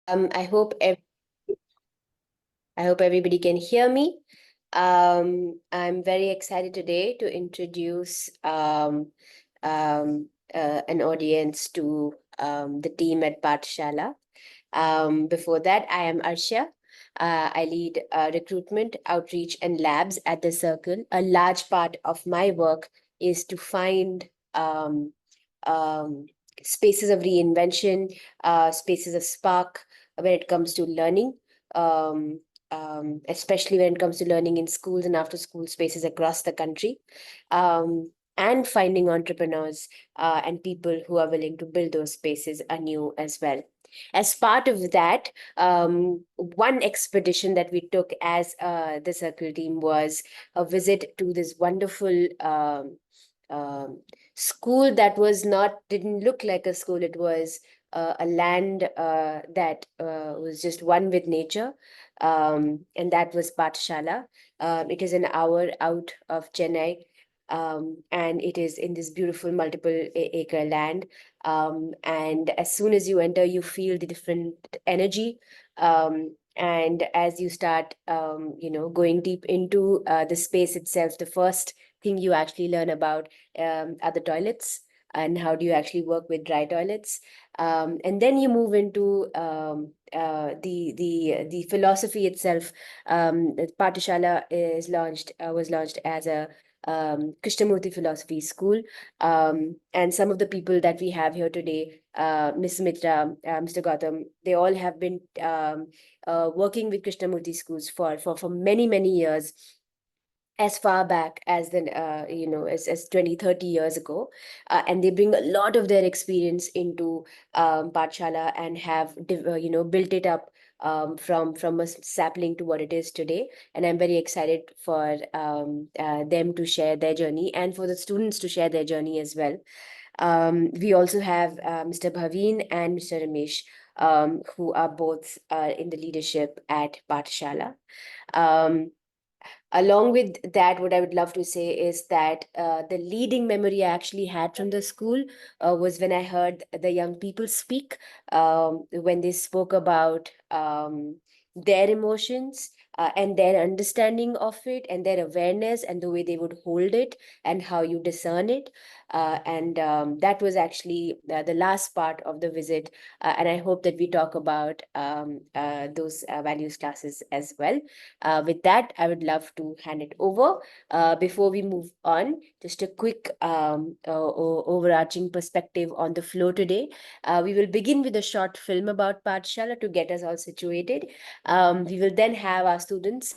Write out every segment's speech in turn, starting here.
I hope everybody can hear me. I'm very excited today to introduce an audience to the team at Pathshala. Before that, I am Arsha. I lead recruitment, outreach, and labs at the Circle. A large part of my work is to find um, spaces of reinvention, spaces of spark when it comes to learning, um, especially when it comes to learning in schools and after school spaces across the country, and finding entrepreneurs and people who are willing to build those spaces anew as well. As part of that, one expedition that we took as the Circle team was a visit to this wonderful um, school that didn't look like a school. It was a land that was just one with nature, and that was Pathshala. It is an hour out of Chennai, and it is in this beautiful multiple acre land. And as soon as you enter, you feel the different energy. And as you start, going deep into the space itself, the first thing you actually learn about are the toilets and how do you actually work with dry toilets. And then you move into the philosophy itself. Pathshala was launched as a Krishnamurti Philosophy School. And some of the people that we have here today, Ms. Mitra, Mr. Gautam, they all have been working with Krishnamurti schools for many, many years, as far back as as 20-30 years ago, and they bring a lot of their experience into Pathshala and have built it up from a sapling to what it is today. And I'm very excited for them to share their journey and for the students to share their journey as well. We also have Mr. Bhaveen and Mr. Ramesh, who are both in the leadership at Pathshala. Um, Along with that, what I would love to say is that the leading memory I actually had from the school was when I heard the young people speak, when they spoke about their emotions and their understanding of it and their awareness and the way they would hold it and how you discern it. And that was actually the last part of the visit. And I hope that we talk about those values classes as well. With that, I would love to hand it over. Before we move on, just a quick overarching perspective on the flow today. We will begin with a short film about Pathshala to get us all situated. We will then have our students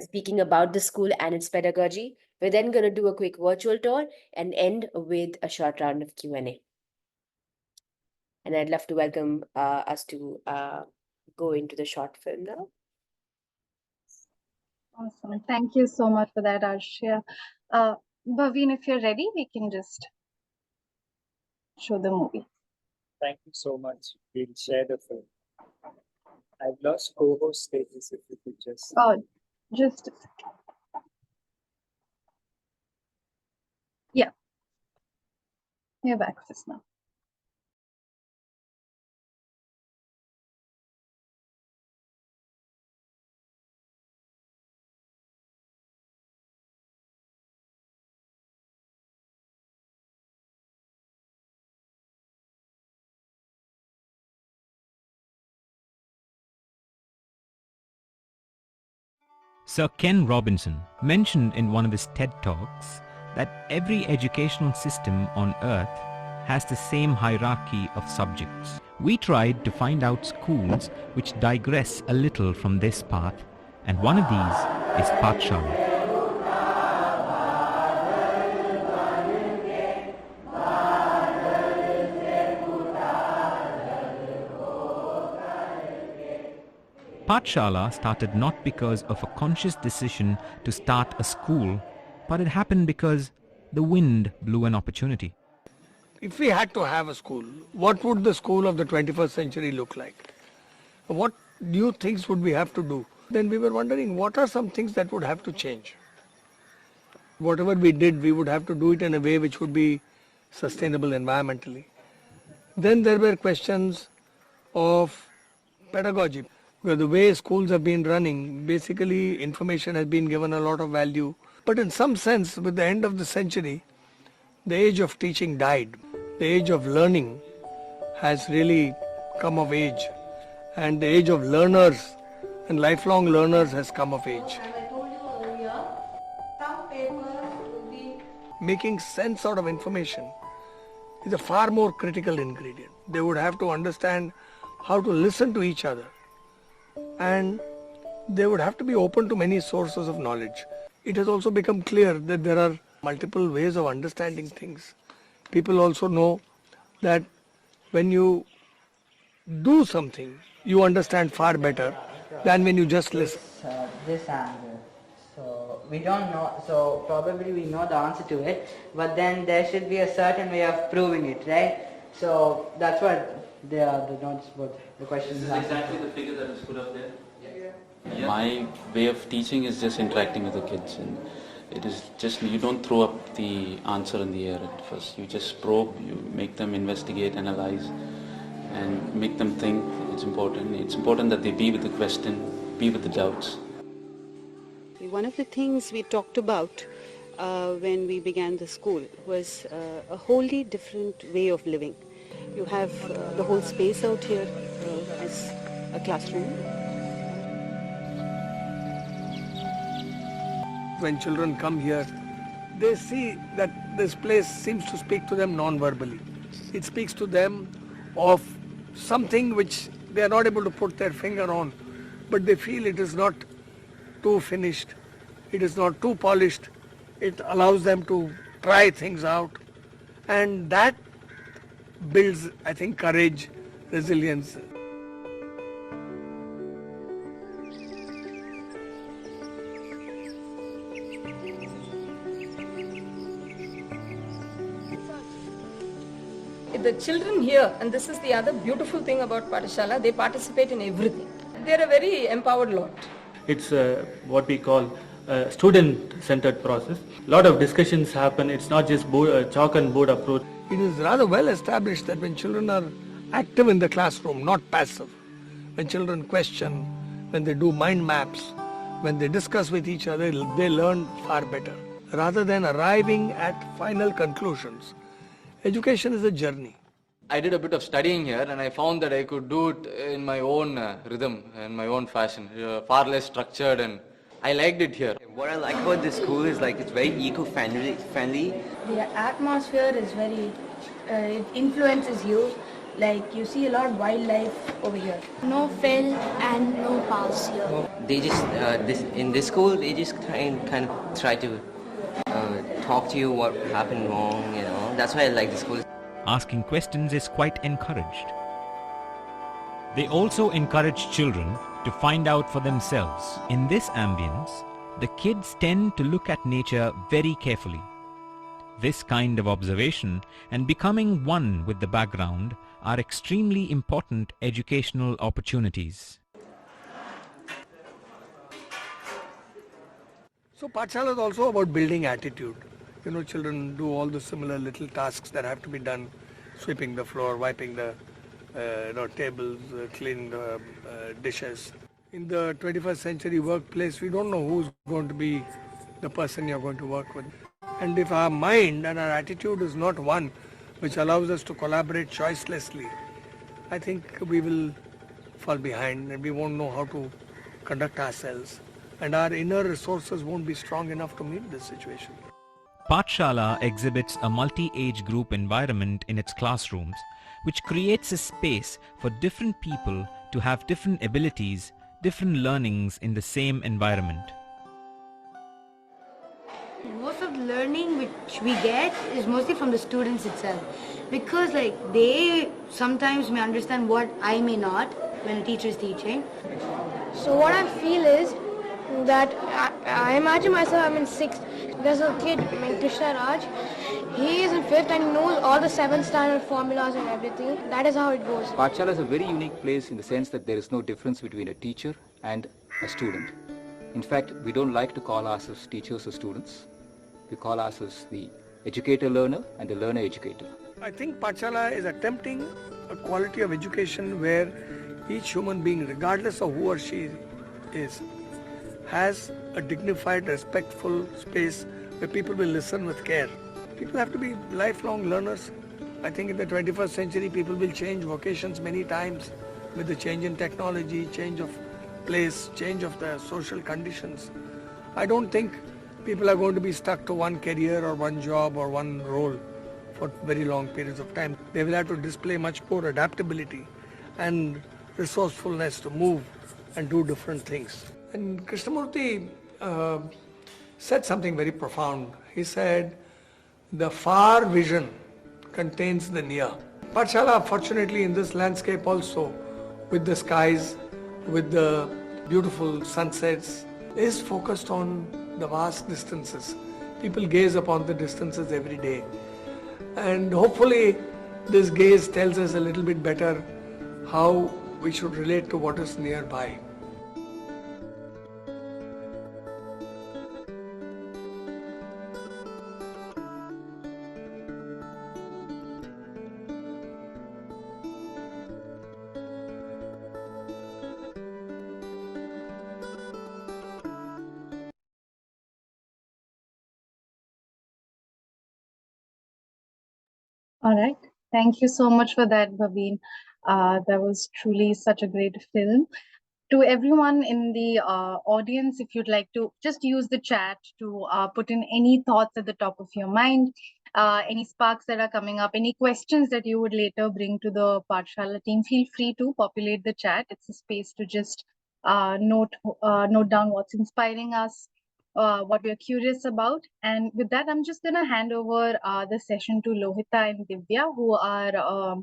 speaking about the school and its pedagogy. We're then going to do a quick virtual tour and end with a short round of Q&A. And I'd love to welcome us to go into the short film now. Awesome. Thank you so much for that, Arshia. Bhaveen, if you're ready, we can just show the movie. Thank you so much. We'll share the film. I've lost co-host status if you could just... Oh, just a second. Yeah. You have access now. Sir Ken Robinson mentioned in one of his TED Talks that every educational system on Earth has the same hierarchy of subjects. We tried to find out schools which digress a little from this path, and one of these is Pathshala. Pathshala started not because of a conscious decision to start a school, but it happened because the wind blew an opportunity. If we had to have a school, what would the school of the 21st century look like? What new things would we have to do? Then we were wondering what are some things that would have to change. Whatever we did, we would have to do it in a way which would be sustainable environmentally. Then there were questions of pedagogy. Where the way schools have been running, basically information has been given a lot of value. But in some sense, with the end of the century, the age of teaching died. The age of learning has really come of age. And the age of learners and lifelong learners has come of age. Making sense out of information is a far more critical ingredient. They would have to understand how to listen to each other. And they would have to be open to many sources of knowledge. It has also become clear that there are multiple ways of understanding things. People also know that when you do something, you understand far better than when you just listen. This angle. So we don't know, so probably we know the answer to it, but then there should be a certain way of proving it, right? So that's what they are, the notes, what the question is. Exactly the figure that was put up there. Yeah. My way of teaching is just interacting with the kids, and it is just, you don't throw up the answer in the air at first. You just probe, you make them investigate, analyze, and make them think. It's important. It's important that they be with the question, be with the doubts. One of the things we talked about when we began the school was a wholly different way of living. You have the whole space out here as a classroom. When children come here, they see that this place seems to speak to them non-verbally. It speaks to them of something which they are not able to put their finger on, but they feel it is not too finished, it is not too polished. It allows them to try things out, and that builds, I think, courage, resilience. The children here, and this is the other beautiful thing about Pathshala, they participate in everything. They're a very empowered lot. It's what we call a student-centered process. A lot of discussions happen. It's not just chalk and board approach. It is rather well established that when children are active in the classroom, not passive, when children question, when they do mind maps, when they discuss with each other, they learn far better. Rather than arriving at final conclusions, education is a journey. I did a bit of studying here and I found that I could do it in my own rhythm, in my own fashion, far less structured, and I liked it here. What I like about this school is like it's very eco-friendly. The atmosphere is very, it influences you. Like you see a lot of wildlife over here. No fill and no pass here. They just, in this school, they just kind of try to talk to you what happened wrong, you know. That's why I like the school. Asking questions is quite encouraged. They also encourage children to find out for themselves. In this ambience, the kids tend to look at nature very carefully. This kind of observation and becoming one with the background are extremely important educational opportunities. So Pathshala is also about building attitude. You know, children do all the similar little tasks that have to be done, sweeping the floor, wiping the tables, cleaning the dishes. In the 21st century workplace, we don't know who's going to be the person you're going to work with. And if our mind and our attitude is not one which allows us to collaborate choicelessly, I think we will fall behind and we won't know how to conduct ourselves. And our inner resources won't be strong enough to meet this situation. Pathshala exhibits a multi-age group environment in its classrooms, which creates a space for different people to have different abilities, different learnings in the same environment. Most of the learning which we get is mostly from the students itself, because like they sometimes may understand what I may not when a teacher is teaching. So what I feel is that I imagine myself I'm in 6th. There's a kid named Krishna Raj. He is in 5th and he knows all the 7th standard formulas and everything. That is how it goes. Pathshala is a very unique place in the sense that there is no difference between a teacher and a student. In fact, we don't like to call ourselves teachers or students. We call ourselves the educator-learner and the learner-educator. I think Pathshala is attempting a quality of education where each human being, regardless of who or she is, has a dignified, respectful space where people will listen with care. People have to be lifelong learners. I think in the 21st century, people will change vocations many times with the change in technology, change of place, change of the social conditions. I don't think people are going to be stuck to one career or one job or one role for very long periods of time. They will have to display much more adaptability and resourcefulness to move and do different things. And Krishnamurti said something very profound. He said, the far vision contains the near. Pathshala, fortunately, in this landscape also, with the skies, with the beautiful sunsets, is focused on the vast distances. People gaze upon the distances every day. And hopefully, this gaze tells us a little bit better how we should relate to what is nearby. All right. Thank you so much for that, Bhaveen. That was truly such a great film. To everyone in the audience, if you'd like to just use the chat to put in any thoughts at the top of your mind, any sparks that are coming up, any questions that you would later bring to the Pathshala team, feel free to populate the chat. It's a space to just note down what's inspiring us, what we're curious about. And with that, I'm just going to hand over the session to Lohita and Divya, who are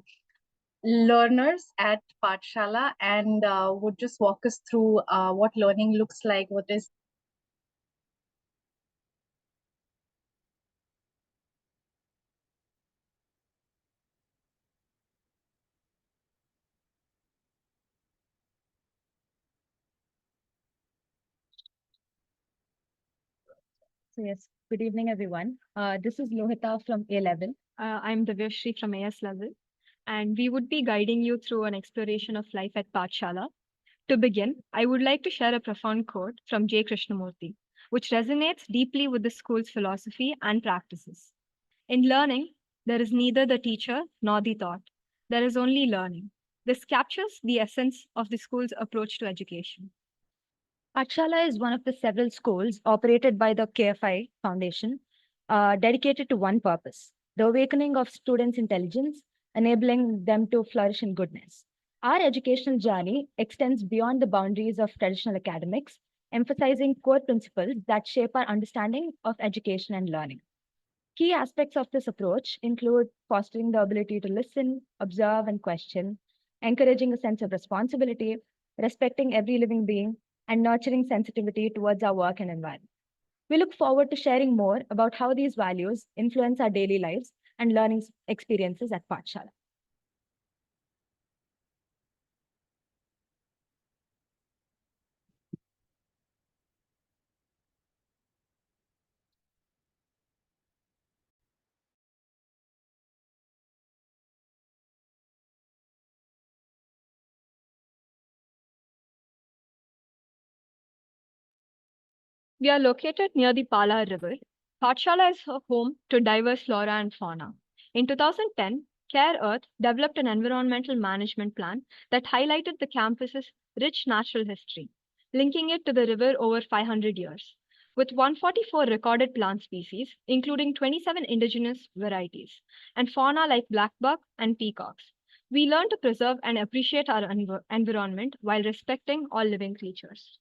learners at Pathshala and would just walk us through what learning looks like, what is So yes, good evening, everyone. This is Lohita from A level. I'm Divyashri from AS level, and we would be guiding you through an exploration of life at Pathshala. To begin, I would like to share a profound quote from J. Krishnamurti, which resonates deeply with the school's philosophy and practices. In learning, there is neither the teacher nor the taught. There is only learning. This captures the essence of the school's approach to education. Pathshala is one of the several schools operated by the KFI Foundation, dedicated to one purpose: the awakening of students' intelligence, enabling them to flourish in goodness. Our educational journey extends beyond the boundaries of traditional academics, emphasizing core principles that shape our understanding of education and learning. Key aspects of this approach include fostering the ability to listen, observe, and question, encouraging a sense of responsibility, respecting every living being, and nurturing sensitivity towards our work and environment. We look forward to sharing more about how these values influence our daily lives and learning experiences at Pathshala. We are located near the Pala River. Pathshala is home to diverse flora and fauna. In 2010, Care Earth developed an environmental management plan that highlighted the campus's rich natural history, linking it to the river over 500 years. With 144 recorded plant species, including 27 indigenous varieties, and fauna like blackbuck and peacocks, we learn to preserve and appreciate our environment while respecting all living creatures.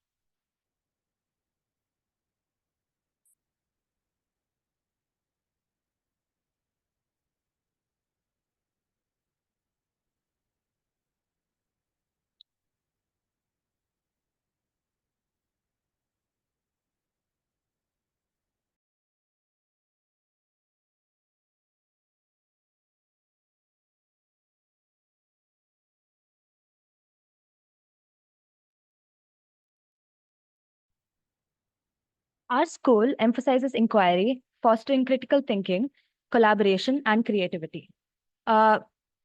Our school emphasizes inquiry, fostering critical thinking, collaboration, and creativity.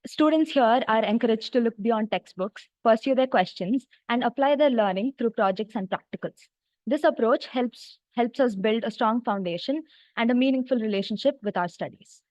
Students here are encouraged to look beyond textbooks, pursue their questions, and apply their learning through projects and practicals. This approach helps us build a strong foundation and a meaningful relationship with our studies.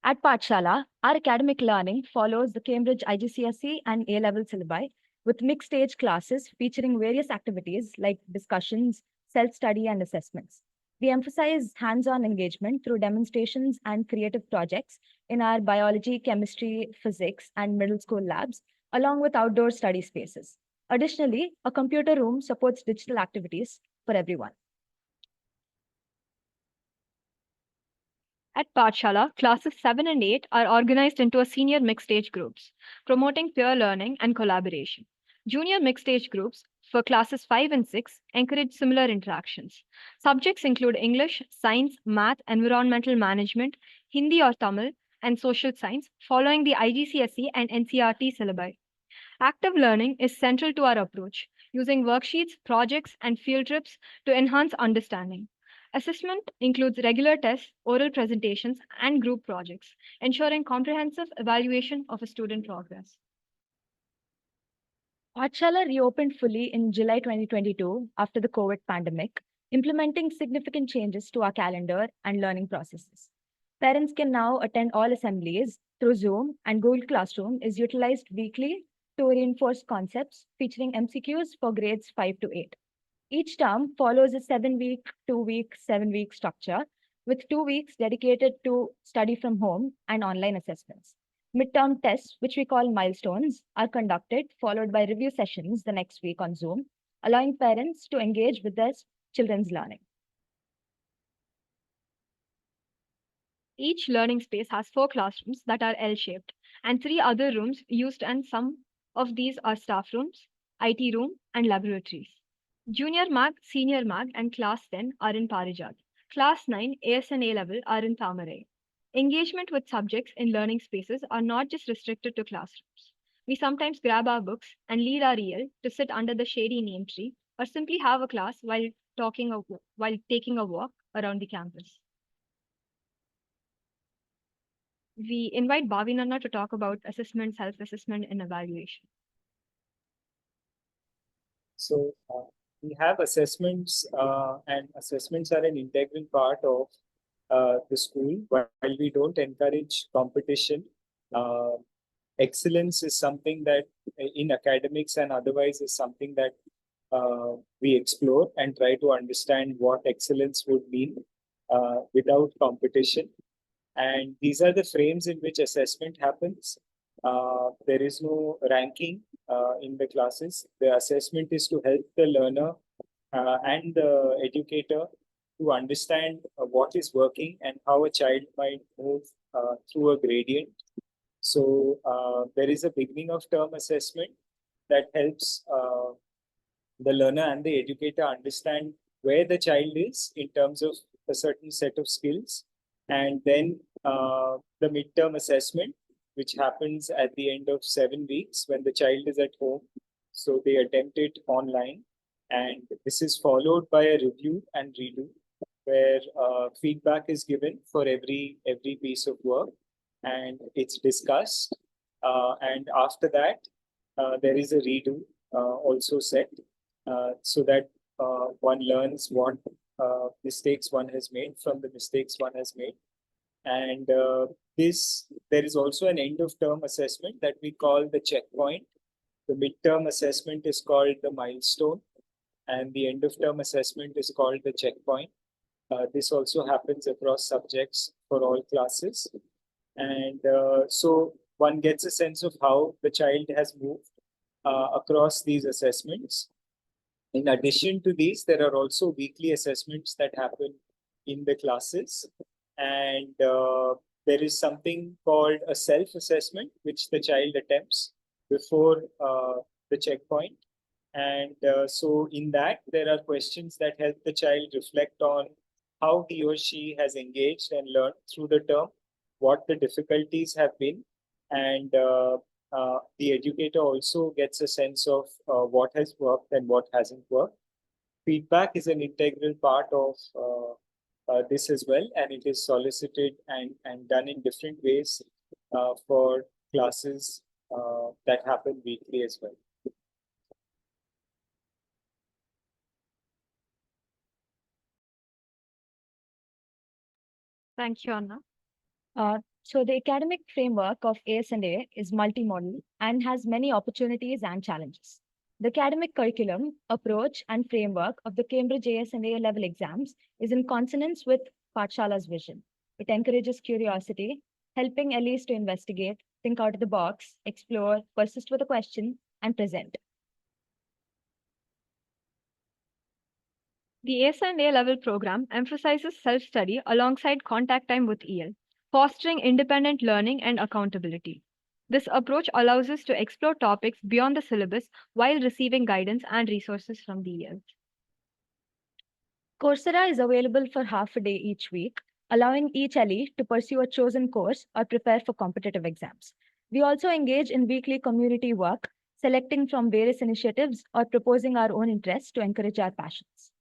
At Pathshala, our academic learning follows the Cambridge IGCSE and A-level syllabi with mixed age classes featuring various activities like discussions, self-study, and assessments. We emphasize hands-on engagement through demonstrations and creative projects in our biology, chemistry, physics, and middle school labs, along with outdoor study spaces. Additionally, a computer room supports digital activities for everyone. At Pathshala, classes 7 and 8 are organized into a senior mixed age groups, promoting peer learning and collaboration. Junior mixed age groups for classes 5 and 6 encourage similar interactions. Subjects include English, science, math, environmental management, Hindi or Tamil, and social science, following the IGCSE and NCERT syllabi. Active learning is central to our approach, using worksheets, projects, and field trips to enhance understanding. Assessment includes regular tests, oral presentations, and group projects, ensuring comprehensive evaluation of a student progress. Pathshala reopened fully in July 2022 after the COVID pandemic, implementing significant changes to our calendar and learning processes. Parents can now attend all assemblies through Zoom, and Google Classroom is utilized weekly to reinforce concepts featuring MCQs for grades 5 to 8. Each term follows a 7-week, 2-week, 7-week structure, with 2 weeks dedicated to study from home and online assessments. Midterm tests, which we call milestones, are conducted, followed by review sessions the next week on Zoom, allowing parents to engage with their children's learning. Each learning space has 4 classrooms that are L-shaped and 3 other rooms used, and some of these are staff rooms, IT room, and laboratories. Junior MAG, Senior MAG, and Class 10 are in Parijat. Class 9, AS and A-level are in Tamarai. Engagement with subjects in learning spaces are not just restricted to classrooms. We sometimes grab our books and lead our EL to sit under the shady neem tree, or simply have a class while taking a walk around the campus. We invite Bhavinanna to talk about assessment, self-assessment, and evaluation. So we have assessments, and assessments are an integral part of the school. While we don't encourage competition, excellence is something that in academics and otherwise is something that we explore and try to understand what excellence would mean without competition. And these are the frames in which assessment happens. There is no ranking in the classes. The assessment is to help the learner and the educator to understand what is working and how a child might move through a gradient. So there is a beginning of term assessment that helps the learner and the educator understand where the child is in terms of a certain set of skills. And then the midterm assessment, which happens at the end of 7 weeks when the child is at home. So they attempt it online. And this is followed by a review and redo, where feedback is given for every piece of work, and it's discussed. And after that, there is a redo also set, so that one learns what mistakes one has made from the mistakes one has made. And there is also an end of term assessment that we call the checkpoint. The midterm assessment is called the milestone, and the end of term assessment is called the checkpoint. This also happens across subjects for all classes. And so one gets a sense of how the child has moved across these assessments. In addition to these, there are also weekly assessments that happen in the classes. And there is something called a self-assessment, which the child attempts before the checkpoint. And so in that, there are questions that help the child reflect on how he or she has engaged and learned through the term, what the difficulties have been, and the educator also gets a sense of what has worked and what hasn't worked. Feedback is an integral part of this as well, and it is solicited and done in different ways for classes that happen weekly as well. Thank you, Anna. So the academic framework of AS&A is multimodal and has many opportunities and challenges. The academic curriculum, approach, and framework of the Cambridge AS&A level exams is in consonance with Pathshala's vision. It encourages curiosity, helping LEs to investigate, think out of the box, explore, persist with a question, and present. The AS&A level program emphasizes self-study alongside contact time with EL, fostering independent learning and accountability. This approach allows us to explore topics beyond the syllabus while receiving guidance and resources from the EL. Coursera is available for half a day each week, allowing each LE to pursue a chosen course or prepare for competitive exams. We also engage in weekly community work, selecting from various initiatives or proposing our own interests to encourage our passions.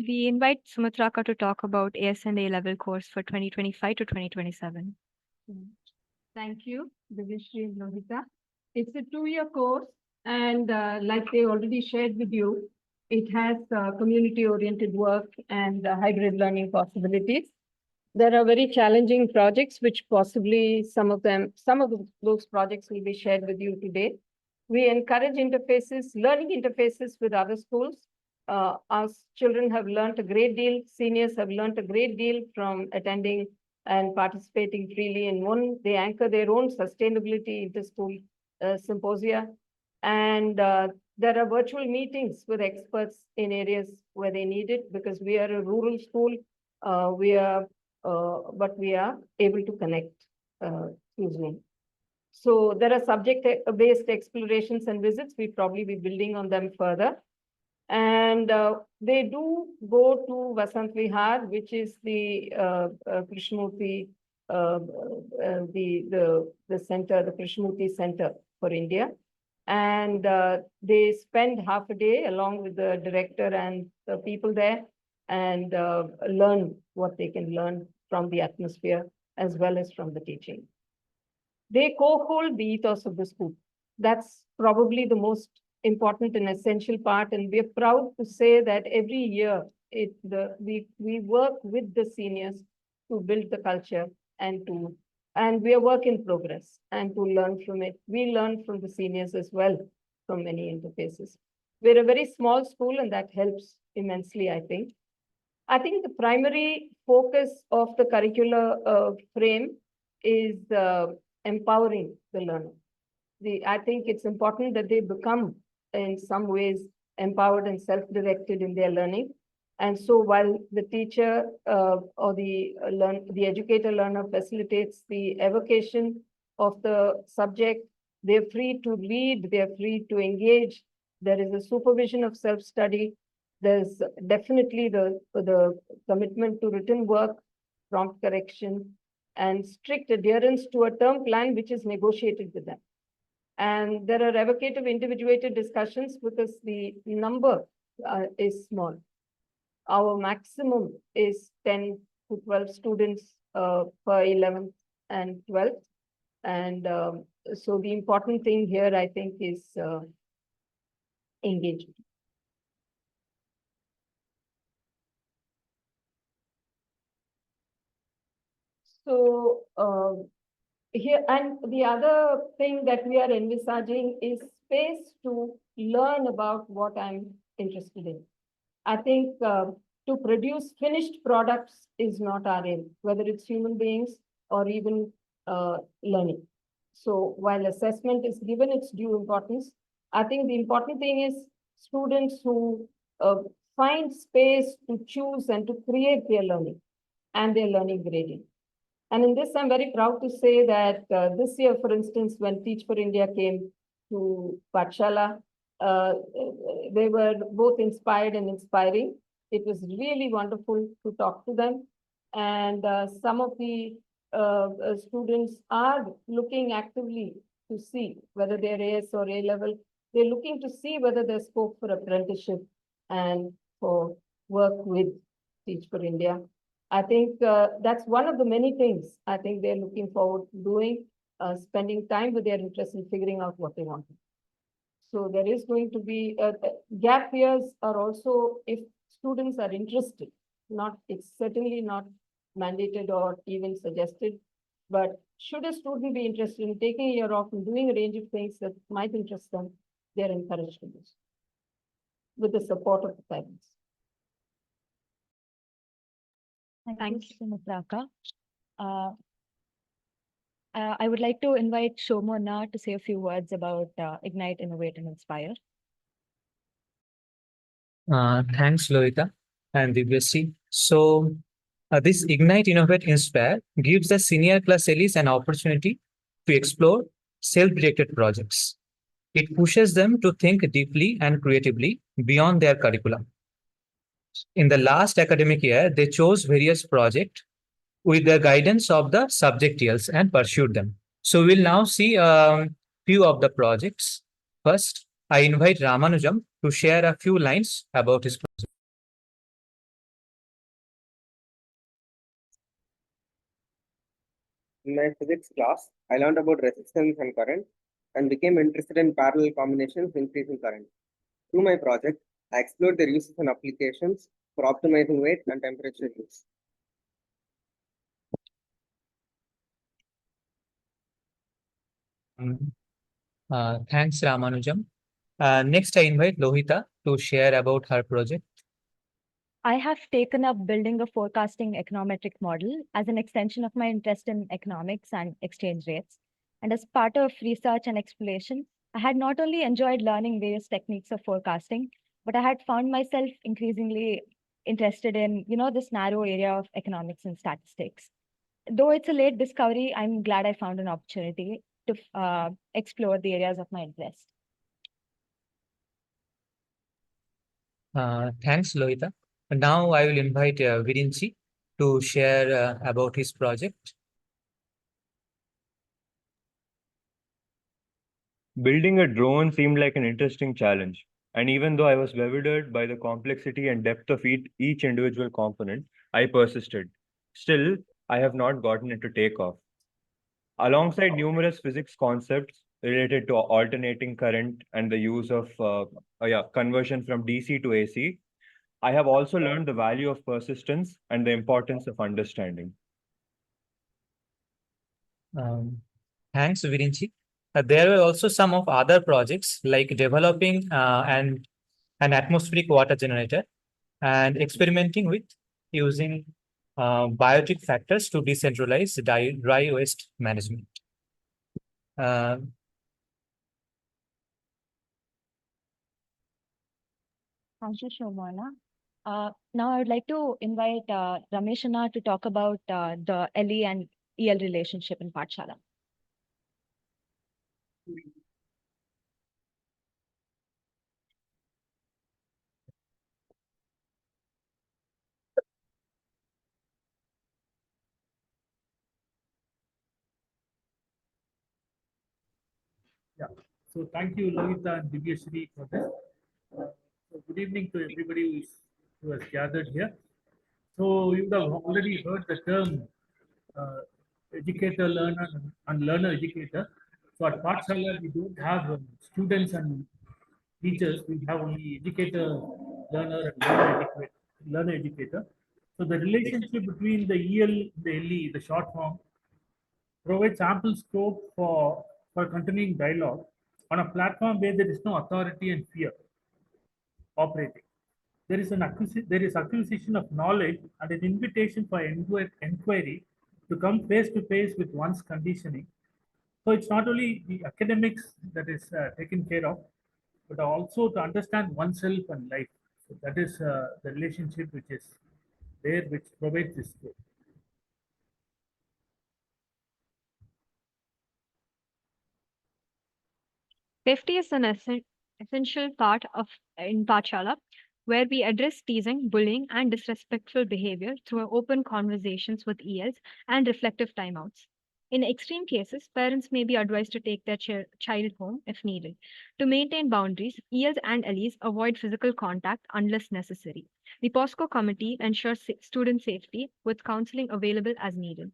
We invite Sumitraka to talk about AS&A level course for 2025 to 2027. Thank you, Divishri and Lohita. It's a 2-year course, and like they already shared with you, it has community-oriented work and hybrid learning possibilities. There are very challenging projects, which possibly some of those projects will be shared with you today. We encourage interfaces, learning interfaces with other schools. Our children have learned a great deal. Seniors have learned a great deal from attending and participating freely in one. They anchor their own sustainability inter-school symposia. And there are virtual meetings with experts in areas where they need it, because we are a rural school. But we are able to connect through Zoom. So there are subject-based explorations and visits. We'll probably be building on them further. And they do go to Vasant Vihar, which is the Krishnamurti, the center, the Krishnamurti Center for India. And they spend half a day along with the director and the people there, and learn what they can learn from the atmosphere as well as from the teaching. They co-hold the ethos of the school. That's probably the most important and essential part, and we are proud to say that every year we work with the seniors to build the culture and we are work in progress and to learn from it. We learn from the seniors as well from many interfaces. We're a very small school, and that helps immensely, I think. I think the primary focus of the curricular frame is empowering the learner. I think it's important that they become, in some ways, empowered and self-directed in their learning. And so while the teacher or the educator learner facilitates the evocation of the subject, they're free to read, they're free to engage. There is a supervision of self-study. There's definitely the commitment to written work, prompt correction, and strict adherence to a term plan which is negotiated with them. And there are evocative individuated discussions because the number is small. Our maximum is 10 to 12 students per 11th and 12th. And so the important thing here, I think, is engagement. So here, and the other thing that we are envisaging is space to learn about what I'm interested in. I think to produce finished products is not our aim, whether it's human beings or even learning. So while assessment is given its due importance, I think the important thing is students who find space to choose and to create their learning and their learning grading. And in this, I'm very proud to say that this year, for instance, when Teach for India came to Pathshala, they were both inspired and inspiring. It was really wonderful to talk to them. And some of the students are looking actively to see whether they're AS or A level. They're looking to see whether there's scope for apprenticeship. And for work with Teach for India. I think that's one of the many things I think they're looking forward to doing, spending time with their interest in figuring out what they want. So there is going to be gap years are also if students are interested. It's certainly not mandated or even suggested, but should a student be interested in taking a year off and doing a range of things that might interest them, they're encouraged to do so with the support of the parents. Thanks, Sumitraka. I would like to invite Shomona to say a few words about Ignite, Innovate, and Inspire. Thanks, Lohita and Divyasri. So, this Ignite, Innovate, Inspire gives the senior class LEs an opportunity to explore self-directed projects. It pushes them to think deeply and creatively beyond their curriculum. In the last academic year, they chose various projects with the guidance of the subject TLs and pursued them. So we'll now see a few of the projects. First, I invite Ramanujam to share a few lines about his project. In my physics class, I learned about resistance and current and became interested in parallel combinations increasing current. Through my project, I explored their uses and applications for optimizing weight and temperature use. Thanks, Ramanujam. Next, I invite Lohita to share about her project. I have taken up building a forecasting econometric model as an extension of my interest in economics and exchange rates. And as part of research and exploration, I had not only enjoyed learning various techniques of forecasting, but I had found myself increasingly interested in, this narrow area of economics and statistics. Though it's a late discovery, I'm glad I found an opportunity to explore the areas of my interest. Thanks, Lohita. Now I will invite Virinchi to share about his project. Building a drone seemed like an interesting challenge, and even though I was bewildered by the complexity and depth of each individual component, I persisted. Still, I have not gotten it to take off. Alongside numerous physics concepts related to alternating current and the use of conversion from DC to AC, I have also learned the value of persistence and the importance of understanding. Thanks, Virinchi. There were also some of other projects like developing an atmospheric water generator and experimenting with using biotic factors to decentralize dry waste management. Thank you, Shomana. Now I would like to invite Rameshana to talk about the LE and EL relationship in Pathshala. Yeah. So thank you, Lohita and Divyasri, for this. So good evening to everybody who has gathered here. So you would have already heard the term educator, learner, and learner educator. So at Pathshala, we don't have students and teachers. We have only educator, learner, and learner educator. So the relationship between the EL, the LE, the short form, provides ample scope for continuing dialogue on a platform where there is no authority and fear operating. There is acquisition of knowledge and an invitation for inquiry to come face to face with one's conditioning. So it's not only the academics that is taken care of, but also to understand oneself and life. So that is the relationship which is there, which provides this scope. Safety is an essential part in Pathshala, where we address teasing, bullying, and disrespectful behavior through open conversations with ELs and reflective timeouts. In extreme cases, parents may be advised to take their child home if needed. To maintain boundaries, ELs and LEs avoid physical contact unless necessary. The POSCO committee ensures student safety with counseling available as needed.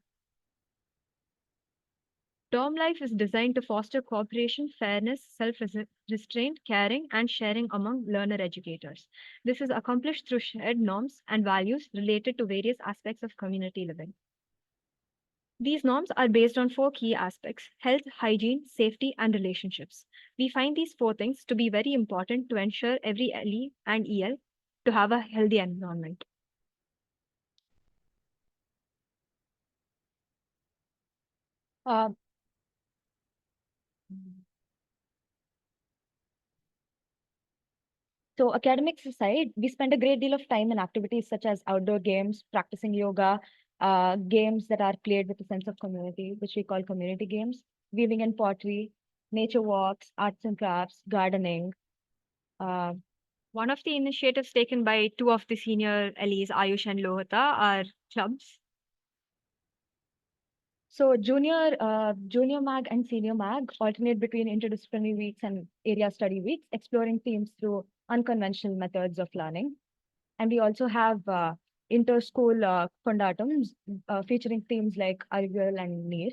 Dorm life is designed to foster cooperation, fairness, self-restraint, caring, and sharing among learner educators. This is accomplished through shared norms and values related to various aspects of community living. These norms are based on 4 key aspects: health, hygiene, safety, and relationships. We find these 4 things to be very important to ensure every LE and EL to have a healthy environment. So academics aside, we spend a great deal of time in activities such as outdoor games, practicing yoga, games that are played with a sense of community, which we call community games, weaving and pottery, nature walks, arts and crafts, gardening. One of the initiatives taken by 2 of the senior LEs, Ayush and Lohita, are clubs. So junior mag and senior mag alternate between interdisciplinary weeks and area study weeks, exploring themes through unconventional methods of learning. And we also have inter-school fundatums featuring themes like Ayurveda and Neer.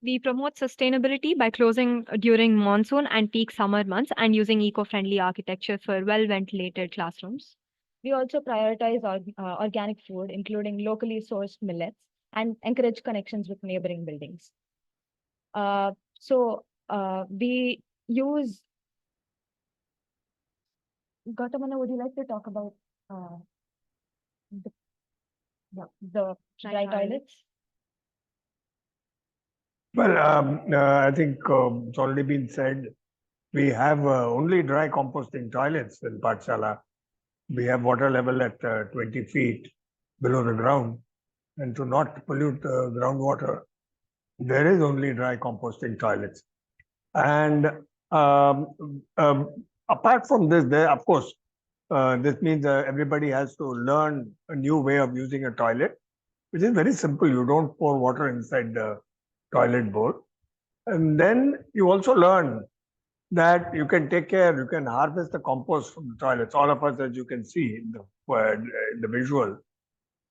We promote sustainability by closing during monsoon and peak summer months and using eco-friendly architecture for well-ventilated classrooms. We also prioritize organic food, including locally sourced millets, and encourage connections with neighboring buildings. We use... Gautamana, would you like to talk about the dry toilets? Well, I think it's already been said. We have only dry composting toilets in Pathshala. We have water level at 20 feet below the ground. And to not pollute the groundwater, there is only dry composting toilets. And apart from this, there, of course, this means everybody has to learn a new way of using a toilet, which is very simple. You don't pour water inside the toilet bowl. And then you also learn that you can take care, you can harvest the compost from the toilets. All of us, as you can see in the visual,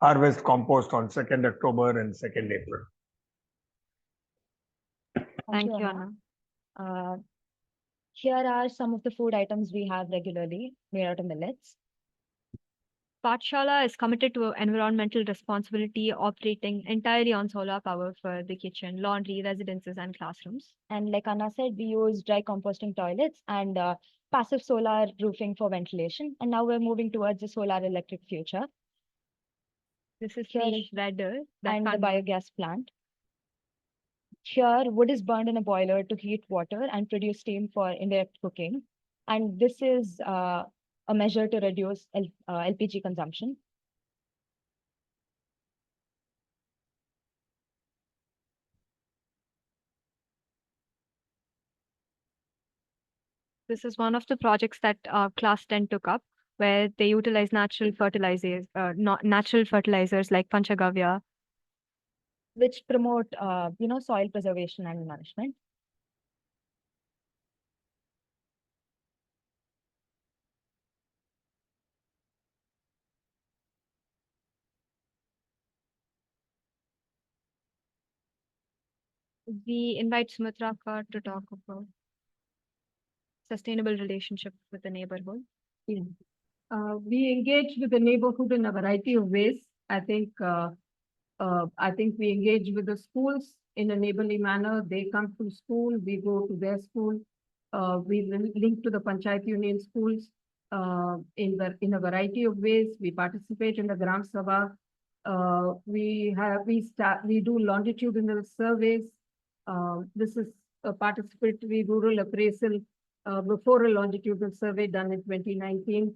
harvest compost on 2nd October and 2nd April. Thank you, Anna. Here are some of the food items we have regularly made out of millets. Pathshala is committed to environmental responsibility, operating entirely on solar power for the kitchen, laundry, residences, and classrooms. And like Anna said, we use dry composting toilets and passive solar roofing for ventilation. And now we're moving towards the solar electric future. This is the shredder and the biogas plant. Here, wood is burned in a boiler to heat water and produce steam for indirect cooking. And this is a measure to reduce LPG consumption. This is one of the projects that Class 10 took up, where they utilize natural fertilizers like Panchagavya, which promote, soil preservation and nourishment. We invite Sumitra to talk about sustainable relationship with the neighborhood. We engage with the neighborhood in a variety of ways. I think we engage with the schools in a neighborly manner. They come to school, we go to their school. We link to the Panchayat Union schools in a variety of ways. We participate in the Gram Sabha. We do longitudinal surveys. This is a participatory rural appraisal before a longitudinal survey done in 2019.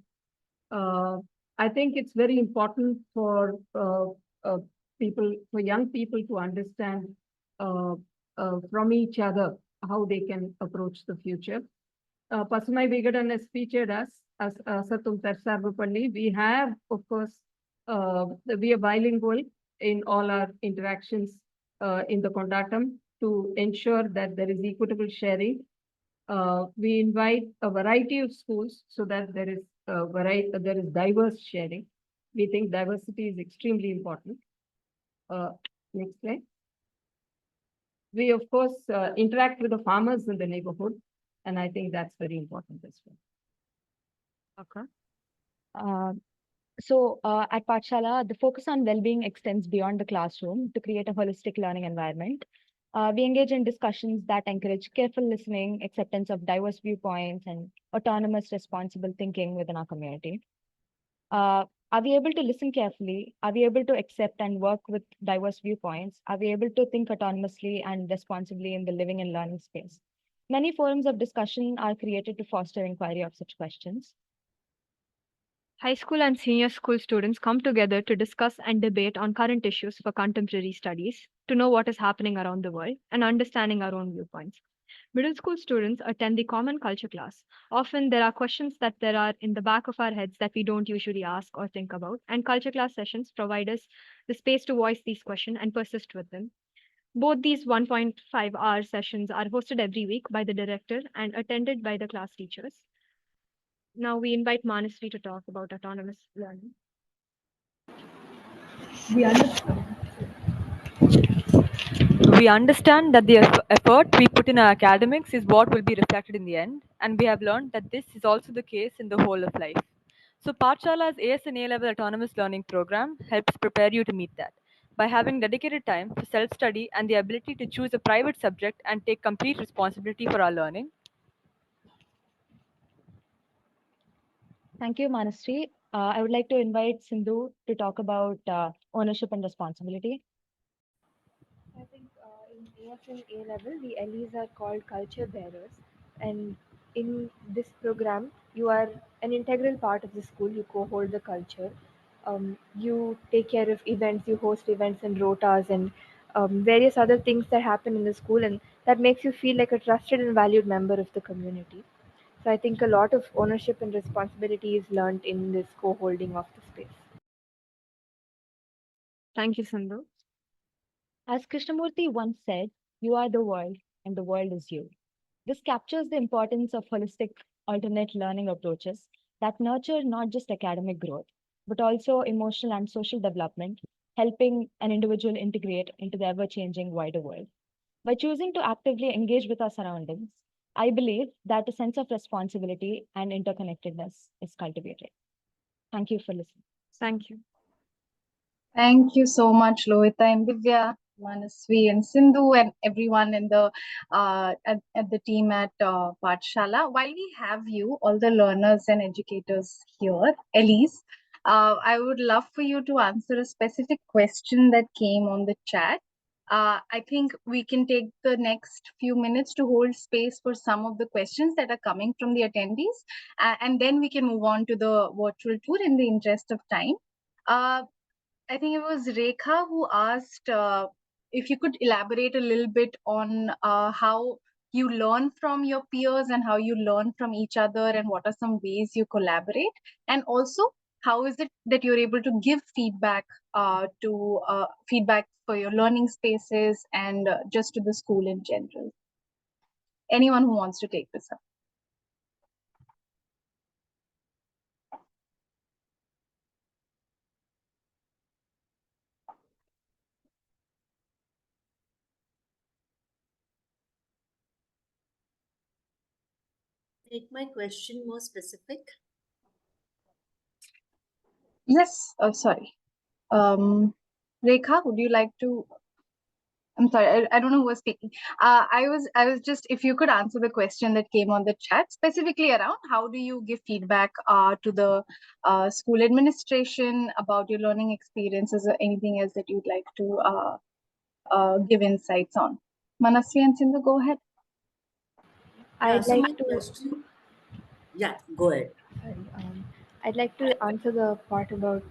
I think it's very important for young people to understand from each other how they can approach the future. Pasumai Vigadan has featured us as Satum Tarsarvapalli. We have, of course, we are bilingual in all our interactions in the Kondatam to ensure that there is equitable sharing. We invite a variety of schools so that there is there is diverse sharing. We think diversity is extremely important. Next slide. We, of course, interact with the farmers in the neighborhood, and I think that's very important as well. Okay. At Pathshala, the focus on well-being extends beyond the classroom to create a holistic learning environment. We engage in discussions that encourage careful listening, acceptance of diverse viewpoints, and autonomous, responsible thinking within our community. Are we able to listen carefully? Are we able to accept and work with diverse viewpoints? Are we able to think autonomously and responsibly in the living and learning space? Many forums of discussion are created to foster inquiry of such questions. High school and senior school students come together to discuss and debate on current issues for contemporary studies, to know what is happening around the world, and understanding our own viewpoints. Middle school students attend the common culture class. Often there are questions that there are in the back of our heads that we don't usually ask or think about, and culture class sessions provide us the space to voice these questions and persist with them. Both these 1.5-hour sessions are hosted every week by the director and attended by the class teachers. Now we invite Manasvi to talk about autonomous learning. We understand that the effort we put in our academics is what will be reflected in the end, and we have learned that this is also the case in the whole of life. So Pathshala's AS and A-level autonomous learning program helps prepare you to meet that by having dedicated time for self-study and the ability to choose a private subject and take complete responsibility for our learning. Thank you, Manasri. I would like to invite Sindhu to talk about ownership and responsibility. I think in AF and A level, the LEs are called culture bearers, and in this program, you are an integral part of the school. You co-hold the culture. You take care of events. You host events and rotas and various other things that happen in the school, and that makes you feel like a trusted and valued member of the community. So I think a lot of ownership and responsibility is learned in this co-holding of the space. Thank you, Sindhu. As Krishnamurti once said, "You are the world and the world is you." This captures the importance of holistic alternate learning approaches that nurture not just academic growth, but also emotional and social development, helping an individual integrate into the ever-changing wider world. By choosing to actively engage with our surroundings, I believe that a sense of responsibility and interconnectedness is cultivated. Thank you for listening. Thank you. Thank you so much, Lohita and Divya, Manasvi and Sindhu, and everyone in the at the team at Pathshala. While we have you, all the learners and educators here, Elise, I would love for you to answer a specific question that came on the chat. I think we can take the next few minutes to hold space for some of the questions that are coming from the attendees, and then we can move on to the virtual tour in the interest of time. I think it was Rekha who asked if you could elaborate a little bit on how you learn from your peers and how you learn from each other, and what are some ways you collaborate, and also how is it that you're able to give feedback feedback for your learning spaces and just to the school in general. Anyone who wants to take this up. Make my question more specific? Yes, sorry. Rekha, would you like to? I'm sorry, I don't know who was speaking. I was just, if you could answer the question that came on the chat, specifically around how do you give feedback to the school administration about your learning experiences, or anything else that you'd like to give insights on. Manasvi and Sindhu, go ahead. I'd like to. Yeah, go ahead. I'd like to answer the part about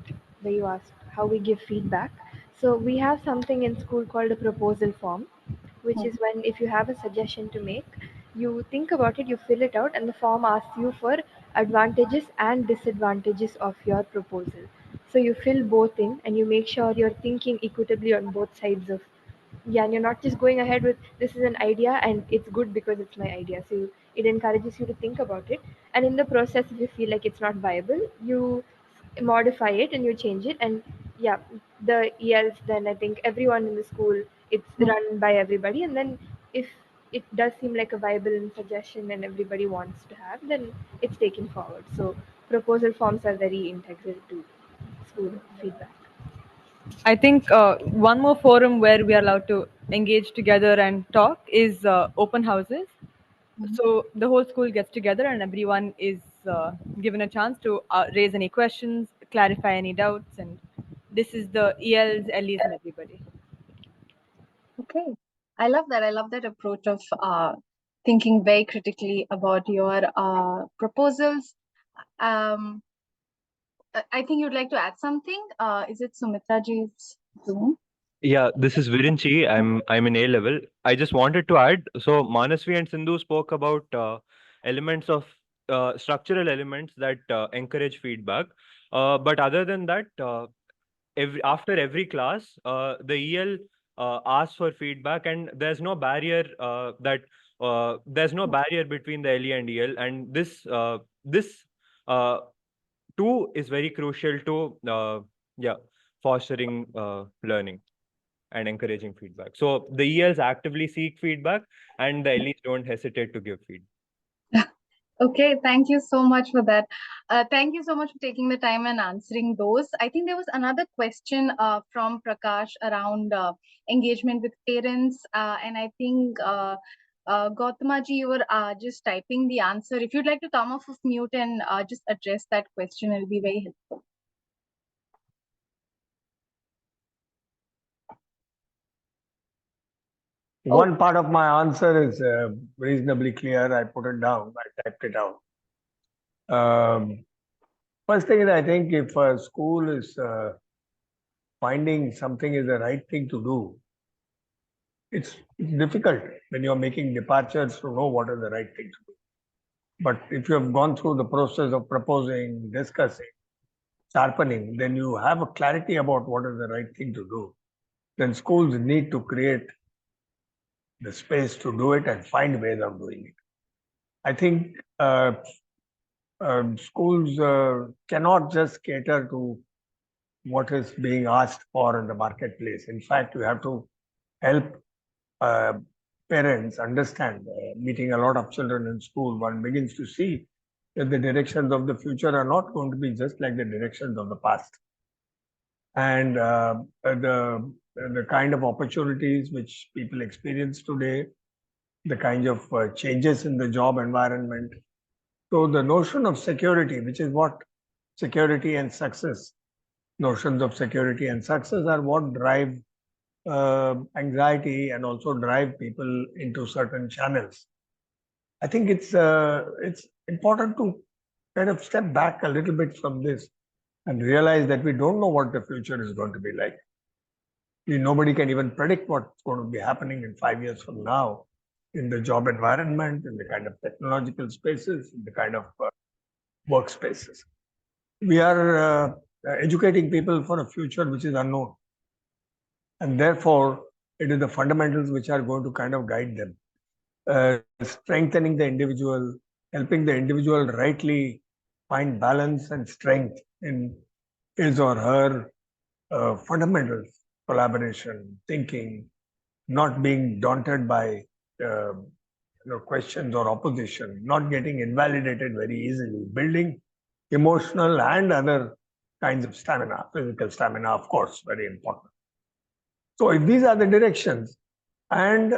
where you asked how we give feedback. So we have something in school called a proposal form, which is when if you have a suggestion to make, you think about it, you fill it out, and the form asks you for advantages and disadvantages of your proposal. So you fill both in and you make sure you're thinking equitably on both sides of yeah, and you're not just going ahead with this is an idea and it's good because it's my idea. So it encourages you to think about it, and in the process, if you feel like it's not viable, you modify it and you change it. And yeah, the ELs, then I think everyone in the school, it's run by everybody, and then if it does seem like a viable suggestion and everybody wants to have, then it's taken forward. So proposal forms are very integral to school feedback. I think one more forum where we are allowed to engage together and talk is open houses. So the whole school gets together and everyone is given a chance to raise any questions, clarify any doubts, and this is the ELs, LEs, and everybody. Okay, I love that. I love that approach of thinking very critically about your proposals. I think you'd like to add something. Is it Sumitra ji's Zoom? Yeah, this is Virinchi. I'm in A level. I just wanted to add. So Manasvi and Sindhu spoke about elements of structural elements that encourage feedback. But other than that, after every class, the EL asks for feedback, and there's no barrier there's no barrier between the LE and EL, and this too is very crucial to yeah fostering learning and encouraging feedback. So the ELs actively seek feedback, and the LEs don't hesitate to give feedback. Okay, thank you so much for that. Thank you so much for taking the time and answering those. I think there was another question from Prakash around engagement with parents. And I think, Gautama ji, you were just typing the answer. If you'd like to come off of mute and just address that question, it'll be very helpful. One part of my answer is reasonably clear. I put it down. I typed it out. First thing is, I think if a school is finding something is the right thing to do, it's difficult when you're making departures to know what is the right thing to do. But if you have gone through the process of proposing, discussing, sharpening, then you have a clarity about what is the right thing to do. Then schools need to create the space to do it and find ways of doing it. I think schools cannot just cater to what is being asked for in the marketplace. In fact, you have to help parents understand. Meeting a lot of children in school, one begins to see that the directions of the future are not going to be just like the directions of the past. And the kind of opportunities which people experience today, the kind of changes in the job environment. So the notion of security, which is what security and success, notions of security and success are what drive anxiety and also drive people into certain channels. I think it's important to kind of step back a little bit from this and realize that we don't know what the future is going to be like. Nobody can even predict what's going to be happening in 5 years from now in the job environment, in the kind of technological spaces, in the kind of workspaces. We are educating people for a future which is unknown. And therefore, it is the fundamentals which are going to kind of guide them. Strengthening the individual, helping the individual rightly find balance and strength in his or her fundamentals, collaboration, thinking, not being daunted by questions or opposition, not getting invalidated very easily, building emotional and other kinds of stamina, physical stamina, of course, very important. So if these are the directions, and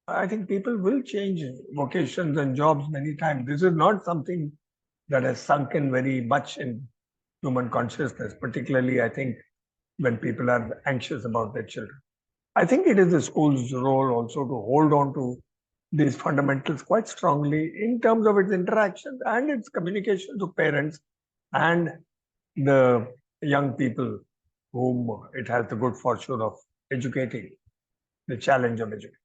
I think people will change vocations and jobs many times. This is not something that has sunk in very much in human consciousness, particularly, I think, when people are anxious about their children. I think it is the school's role also to hold on to these fundamentals quite strongly in terms of its interactions and its communication to parents and the young people whom it has the good fortune of educating, the challenge of education.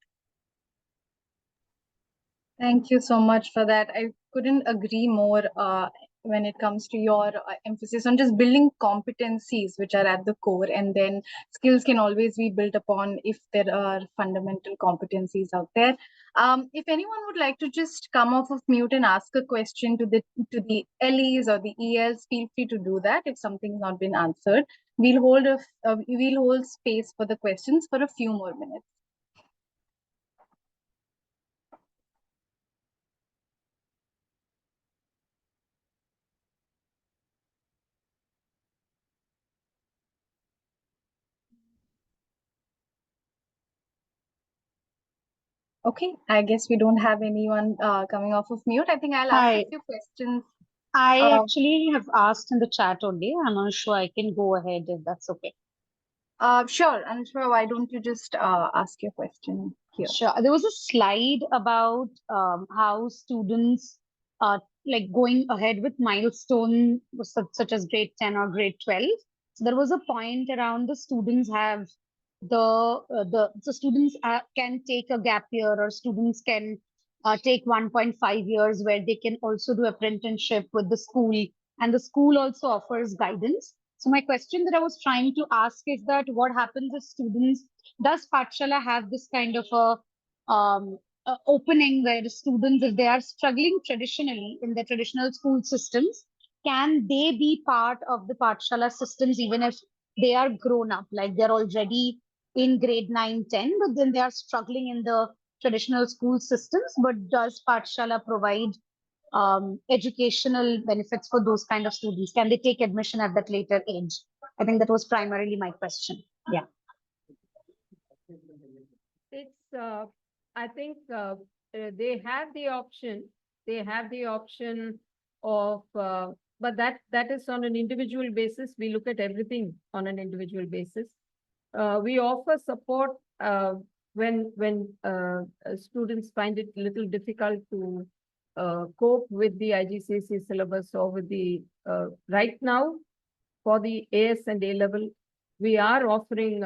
Thank you so much for that. I couldn't agree more. when it comes to your emphasis on just building competencies which are at the core, and then skills can always be built upon if there are fundamental competencies out there. If anyone would like to just come off of mute and ask a question to the LEs or the ELs, feel free to do that. If something's not been answered, we'll hold space for the questions for a few more minutes. Okay, I guess we don't have anyone coming off of mute. I think I'll ask Hi. a few questions. I actually have asked in the chat only. I'm not sure I can go ahead if that's okay. Sure, Anushka, why don't you just ask your question here? Sure. There was a slide about how students are like going ahead with milestone such as grade 10 or grade 12. So there was a point around the students have the students can take a gap year, or students can take 1.5 years where they can also do apprenticeship with the school, and the school also offers guidance. So my question that I was trying to ask is that what happens if students, does Pathshala have this kind of a opening where the students, if they are struggling traditionally in the traditional school systems, can they be part of the Pathshala systems even if they are grown up, like they're already in grade 9, 10, but then they are struggling in the traditional school systems? But does Pathshala provide educational benefits for those kind of students? Can they take admission at that later age? I think that was primarily my question. Yeah. It's, I think they have the option. They have the option of, but that is on an individual basis. We look at everything on an individual basis. We offer support when students find it a little difficult to cope with the IGCSE syllabus or with the, right now, for the AS and A level, we are offering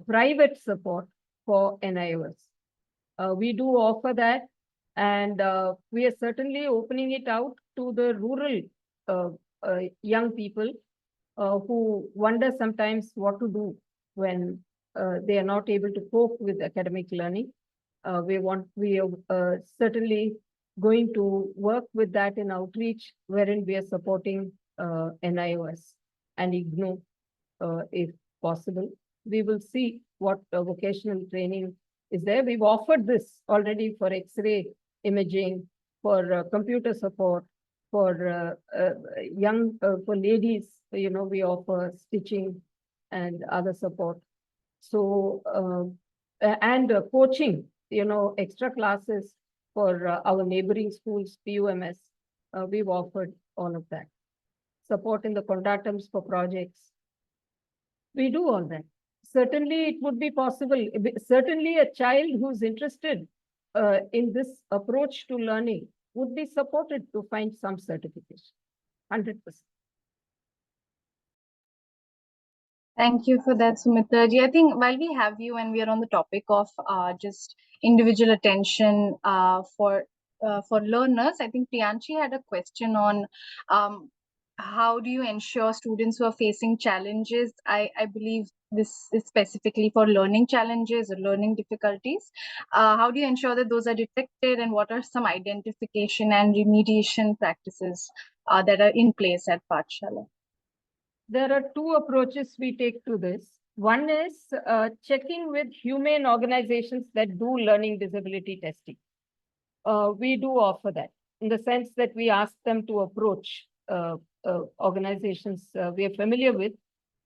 private support for NIOS. We do offer that, and we are certainly opening it out to the rural young people who wonder sometimes what to do when they are not able to cope with academic learning. We are certainly going to work with that in outreach, wherein we are supporting NIOS and IGNOU if possible. We will see what vocational training is there. We've offered this already for X-ray imaging, for computer support, for young, for ladies, we offer stitching and other support. So, and coaching, extra classes for our neighboring schools, PUMS, we've offered all of that. Support in the condatums for projects. We do all that. Certainly, it would be possible. Certainly, a child who's interested in this approach to learning would be supported to find some certification, 100%. Thank you for that, Sumitra ji. I think while we have you and we are on the topic of just individual attention for learners, I think Priyanshi had a question on how do you ensure students who are facing challenges? I believe this is specifically for learning challenges or learning difficulties. How do you ensure that those are detected, and what are some identification and remediation practices that are in place at Pathshala? There are two approaches we take to this. One is checking with humane organizations that do learning disability testing. We do offer that in the sense that we ask them to approach organizations we are familiar with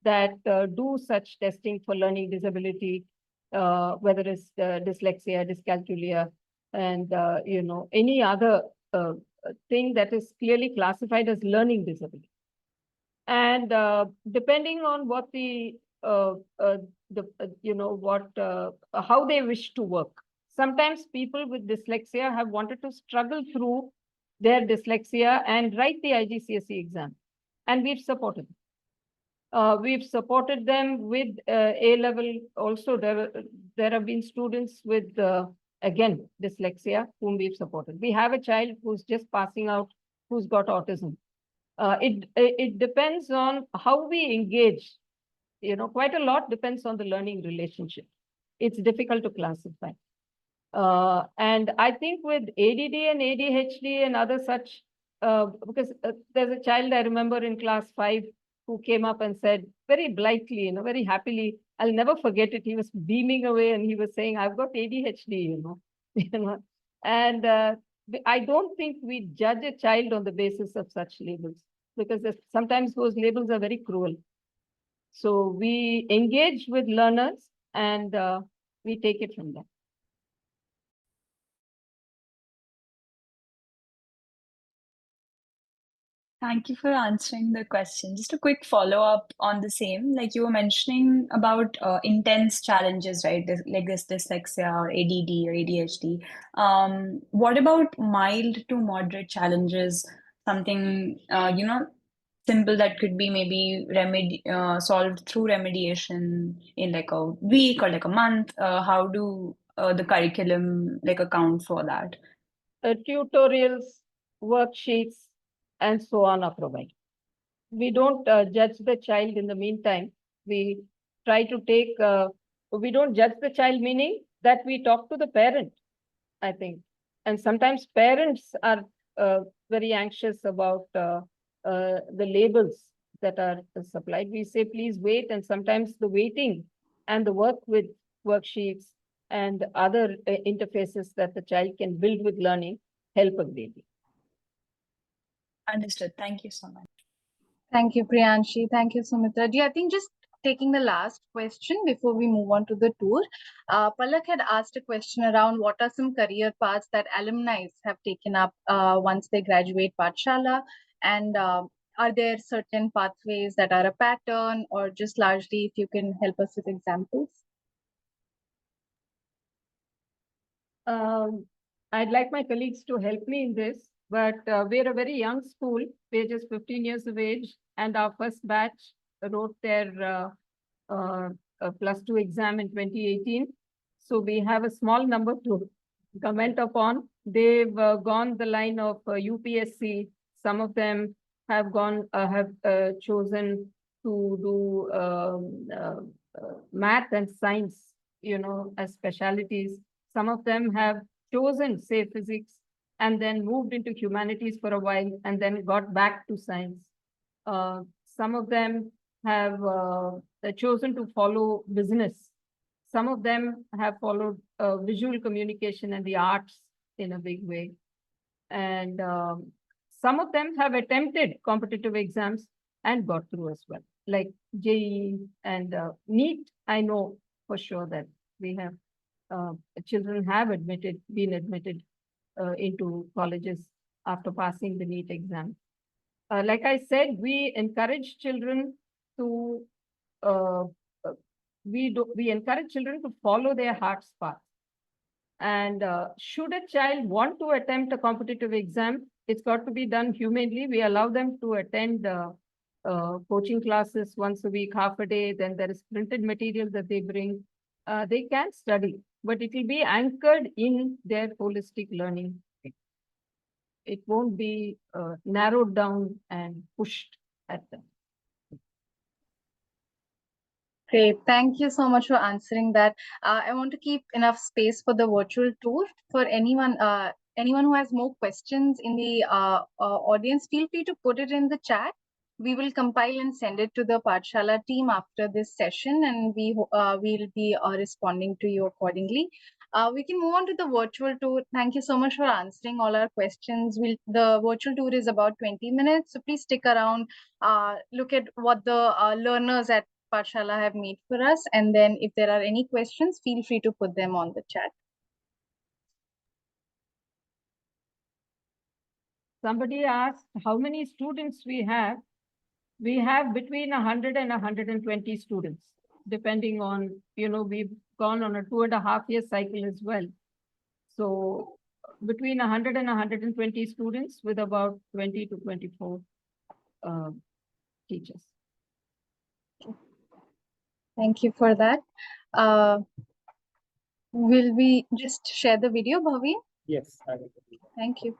that do such testing for learning disability, whether it's dyslexia, dyscalculia, and any other thing that is clearly classified as learning disability. And depending on what how they wish to work. Sometimes people with dyslexia have wanted to struggle through their dyslexia and write the IGCSE exam, and we've supported them. We've supported them with A-level also. There have been students with, again, dyslexia whom we've supported. We have a child who's just passing out who's got autism. It depends on how we engage. Quite a lot depends on the learning relationship. It's difficult to classify. And I think with ADD and ADHD and other such, because there's a child I remember in class 5 who came up and said very blithely, very happily, I'll never forget it. He was beaming away and he was saying, I've got ADHD, And I don't think we judge a child on the basis of such labels, because sometimes those labels are very cruel. So we engage with learners and we take it from them. Thank you for answering the question. Just a quick follow-up on the same. Like you were mentioning about intense challenges, right? Like this dyslexia or ADD or ADHD. What about mild to moderate challenges? Something, simple that could be maybe solved through remediation in like a week or like a month. How do the curriculum like account for that? Tutorials, worksheets, and so on are provided. We don't judge the child in the meantime. We try to take, we don't judge the child, meaning that we talk to the parent, I think. And sometimes parents are very anxious about the labels that are supplied. We say, please wait. And sometimes the waiting and the work with worksheets and other interfaces that the child can build with learning help a greatly. Understood. Thank you so much. Thank you, Priyanshi. Thank you, Sumitra. I think just taking the last question before we move on to the tour. Palak had asked a question around what are some career paths that alumni have taken up once they graduate Pathshala, and are there certain pathways that are a pattern, or just largely if you can help us with examples? I'd like my colleagues to help me in this, but we're a very young school. We're just 15 years of age, and our first batch wrote their +2 exam in 2018. So we have a small number to comment upon. They've gone the line of UPSC. Some of them have chosen to do math and science, as specialities. Some of them have chosen, say, physics, and then moved into humanities for a while, and then got back to science. Some of them have chosen to follow business. Some of them have followed visual communication and the arts in a big way. And some of them have attempted competitive exams and got through as well, like JEE and NEET. I know for sure that we have children have been admitted into colleges after passing the NEET exam. Like I said, we encourage children to we encourage children to follow their heart's path. And should a child want to attempt a competitive exam, it's got to be done humanely. We allow them to attend coaching classes once a week, half a day. Then there is printed material that they bring. They can study, but it will be anchored in their holistic learning. It won't be narrowed down and pushed at them. Great. Thank you so much for answering that. I want to keep enough space for the virtual tour. For anyone who has more questions in the audience, feel free to put it in the chat. We will compile and send it to the Pathshala team after this session, and we'll be responding to you accordingly. We can move on to the virtual tour. Thank you so much for answering all our questions. The virtual tour is about 20 minutes, so please stick around, look at what the learners at Pathshala have made for us, and then if there are any questions, feel free to put them on the chat. Somebody asked how many students we have. We have between 100 and 120 students, depending on, we've gone on a 2.5-year cycle as well. So between 100 and 120 students with about 20 to 24 teachers. Thank you for that. Will we just share the video, Bhavin? Yes, I will. Thank you.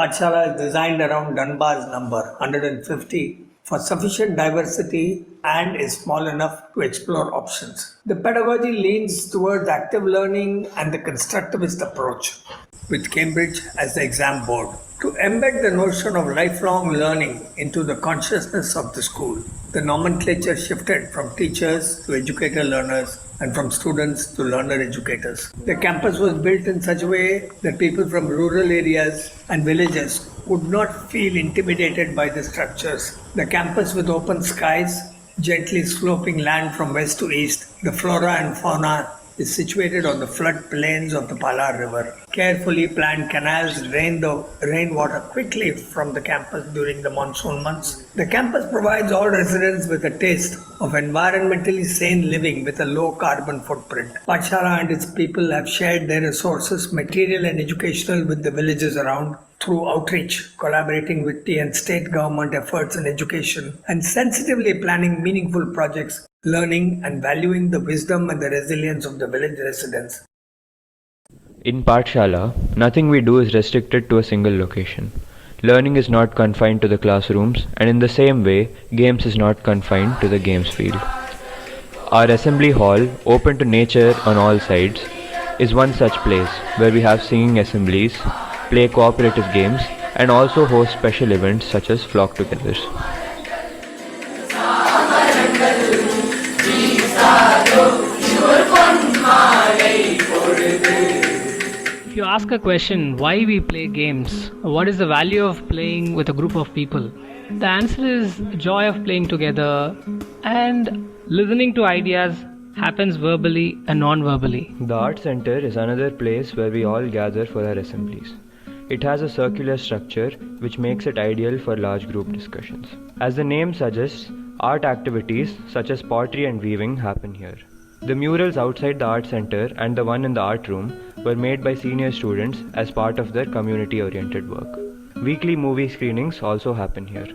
Pathshala is designed around Dunbar's number, 150, for sufficient diversity and is small enough to explore options. The pedagogy leans towards active learning and the constructivist approach, with Cambridge as the exam board. To embed the notion of lifelong learning into the consciousness of the school, the nomenclature shifted from teachers to educator learners and from students to learner educators. The campus was built in such a way that people from rural areas and villages would not feel intimidated by the structures. The campus with open skies, gently sloping land from west to east, the flora and fauna is situated on the flood plains of the Palar River. Carefully planned canals drain the rainwater quickly from the campus during the monsoon months. The campus provides all residents with a taste of environmentally sane living with a low carbon footprint. Pathshala and its people have shared their resources, material and educational, with the villages around through outreach, collaborating with tea and state government efforts in education, and sensitively planning meaningful projects, learning and valuing the wisdom and the resilience of the village residents. In Pathshala, nothing we do is restricted to a single location. Learning is not confined to the classrooms, and in the same way, games is not confined to the games field. Our assembly hall, open to nature on all sides, is one such place where we have singing assemblies, play cooperative games, and also host special events such as flock-togethers. If you ask a question, why we play games, what is the value of playing with a group of people? The answer is joy of playing together, and listening to ideas happens verbally and non-verbally. The Art Center is another place where we all gather for our assemblies. It has a circular structure which makes it ideal for large group discussions. As the name suggests, art activities such as pottery and weaving happen here. The murals outside the Art Center and the one in the art room were made by senior students as part of their community-oriented work. Weekly movie screenings also happen here.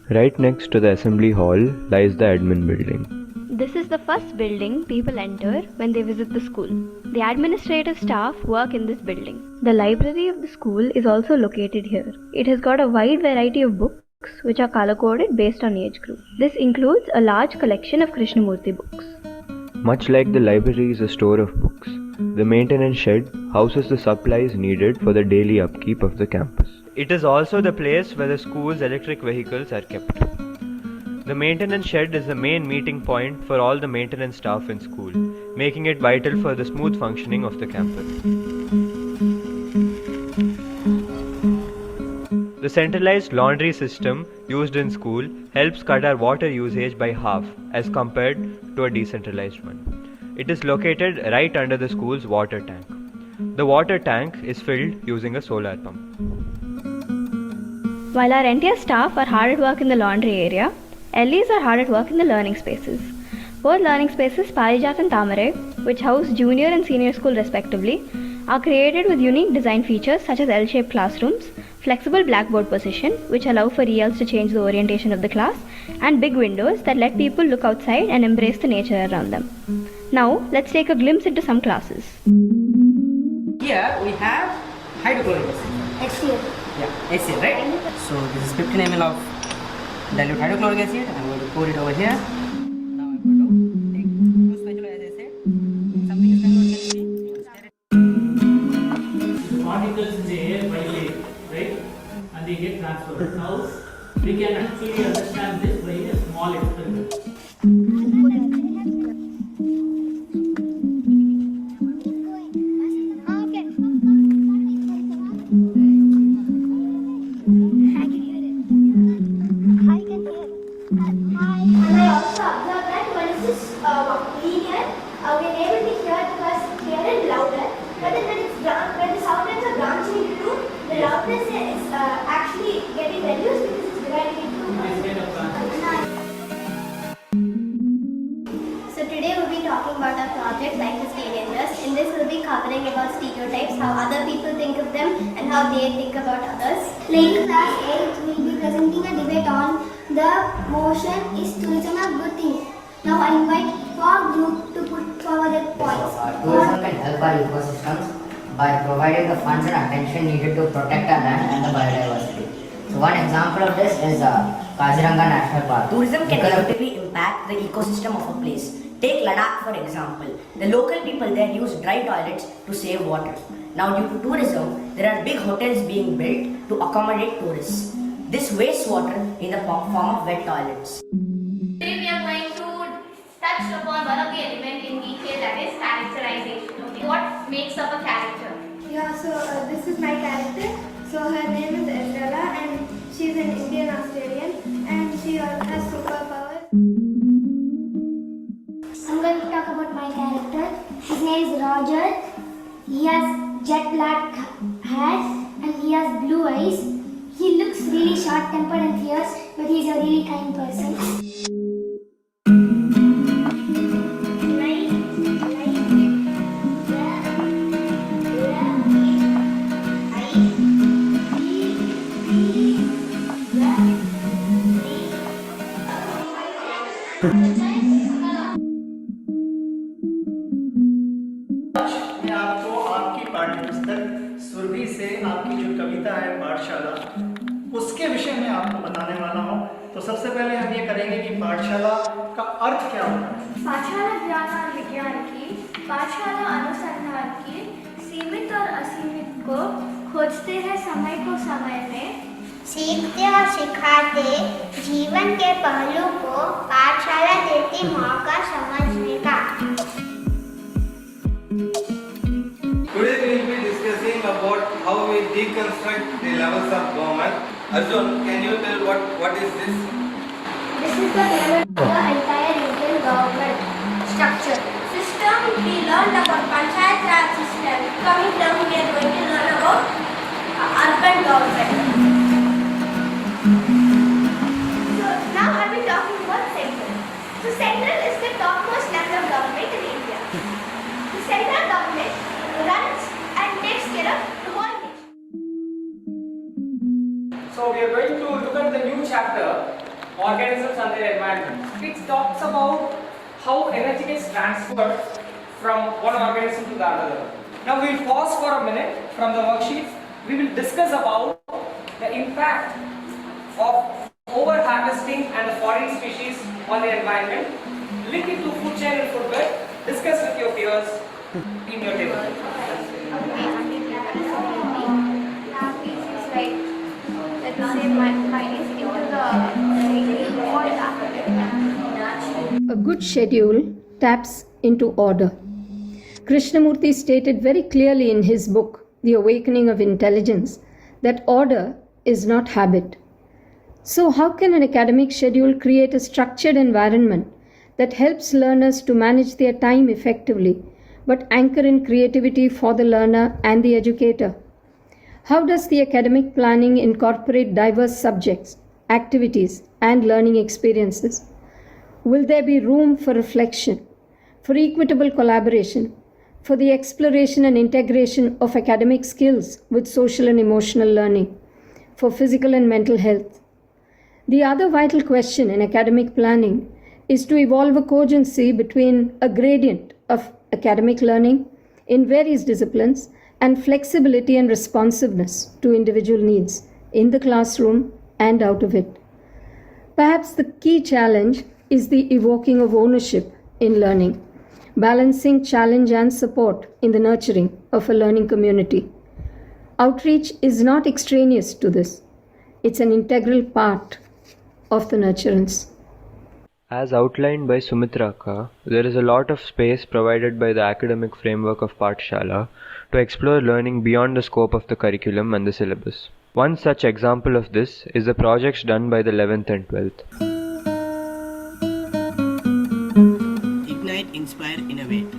Right next to the assembly hall lies the admin building. This is the first building people enter when they visit the school. The administrative staff work in this building. The library of the school is also located here. It has got a wide variety of books which are color-coded based on age group. This includes a large collection of Krishnamurti books. Much like the library is a store of books, the maintenance shed houses the supplies needed for the daily upkeep of the campus. It is also the place where the school's electric vehicles are kept. The maintenance shed is the main meeting point for all the maintenance staff in school, making it vital for the smooth functioning of the campus. The centralized laundry system used in school helps cut our water usage by half as compared to a decentralized one. It is located right under the school's water tank. The water tank is filled using a solar pump. While our entire staff are hard at work in the laundry area, LEs are hard at work in the learning spaces. Both learning spaces, Parijat and Tamare, which house junior and senior school respectively, are created with unique design features such as L-shaped classrooms, flexible blackboard position which allow for ELs to change the orientation of the class, and big windows that let people look outside and embrace the nature around them. Now, let's take a glimpse into some classes. Here we have hydrochloric acid. HCl. Yeah, HCl, right? So this is 15 ml of dilute hydrochloric acid. I'm going to pour it over here. Now I'm going to take 2 spatula, as I said. Something is coming out. Particles in the air vibrate, right? And they get transferred. Now we can actually understand this by a small experiment. So today we'll be talking about our project Life is Teenagers. In this we'll be covering about stereotypes, how other people think of them and how they think about others. In class 8, we will be presenting a debate on the motion, is tourism a good thing? Now I invite our group to put forward their points. Tourism can help our ecosystems by providing the funds and attention needed to protect our land and the biodiversity. So one example of this is Kaziranga National Park. Tourism can negatively impact the ecosystem of a place. Take Ladakh for example. The local people there use dry toilets to save water. Now due to tourism, there are big hotels being built to accommodate tourists. This wastes water in the form of wet toilets. Today we are going to touch upon one of the elements in detail, that is characterization. Okay. What makes up a character? Yeah, so this is my character. So her name is Estrella and she's an Indian Australian and she has superpowers. I'm going to talk about my character. His name is Roger. He has jet black hair and he has blue eyes. He looks really short-tempered and fierce, but he's a really kind person. मैं आपको आपकी पाठ्यपुस्तक सुरभि से आपकी जो कविता है पाठशाला उसके विषय में आपको बताने वाला हूँ। तो सबसे पहले हम ये करेंगे कि पाठशाला का अर्थ क्या होता है। पाठशाला ज्ञान और विज्ञान की, पाठशाला अनुसंधान की, सीमित और असीमित को खोजते हैं समय को समय में, सीखते और सिखाते जीवन के पहलू को पाठशाला देती मौका समझने का। Today we will be discussing about how we deconstruct the levels of government. Arjun, can you tell what is this? This is the level of the entire Indian government structure. System, we learned about Panchayat Raj system. Coming down, we are going to learn about urban government. So now I will be talking about central. So central is the topmost level of government in India. The central government runs and takes care of the whole nation. So we are going to look at the new chapter, organisms and their environment. It talks about how energy gets transferred from one organism to the other. Now we will pause for a minute from the worksheets. We will discuss about the impact of over-harvesting and the foreign species on the environment. Link it to food chain and food web. Discuss with your peers in your table. A good schedule taps into order. Krishnamurti stated very clearly in his book, The Awakening of Intelligence, that order is not habit. So, how can an academic schedule create a structured environment that helps learners to manage their time effectively, but anchor in creativity for the learner and the educator? How does the academic planning incorporate diverse subjects, activities, and learning experiences? Will there be room for reflection, for equitable collaboration, for the exploration and integration of academic skills with social and emotional learning, for physical and mental health? The other vital question in academic planning is to evolve a cogency between a gradient of academic learning in various disciplines and flexibility and responsiveness to individual needs in the classroom and out of it. Perhaps the key challenge is the evoking of ownership in learning, balancing challenge and support in the nurturing of a learning community. Outreach is not extraneous to this. It's an integral part of the nurturance. As outlined by Sumitraka, there is a lot of space provided by the academic framework of Pathshala to explore learning beyond the scope of the curriculum and the syllabus. One such example of this is the projects done by the 11th and 12th. Ignite, Inspire, Innovate,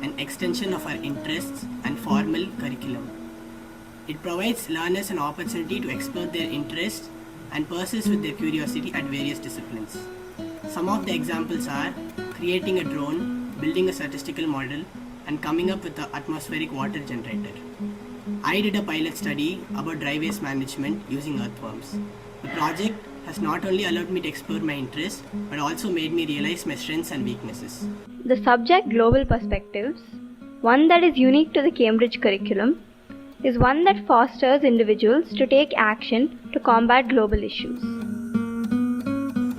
an extension of our interests and formal curriculum. It provides learners an opportunity to explore their interests and persist with their curiosity at various disciplines. Some of the examples are creating a drone, building a statistical model, and coming up with an atmospheric water generator. I did a pilot study about dry waste management using earthworms. The project has not only allowed me to explore my interests, but also made me realize my strengths and weaknesses. The subject Global Perspectives, one that is unique to the Cambridge curriculum, is one that fosters individuals to take action to combat global issues.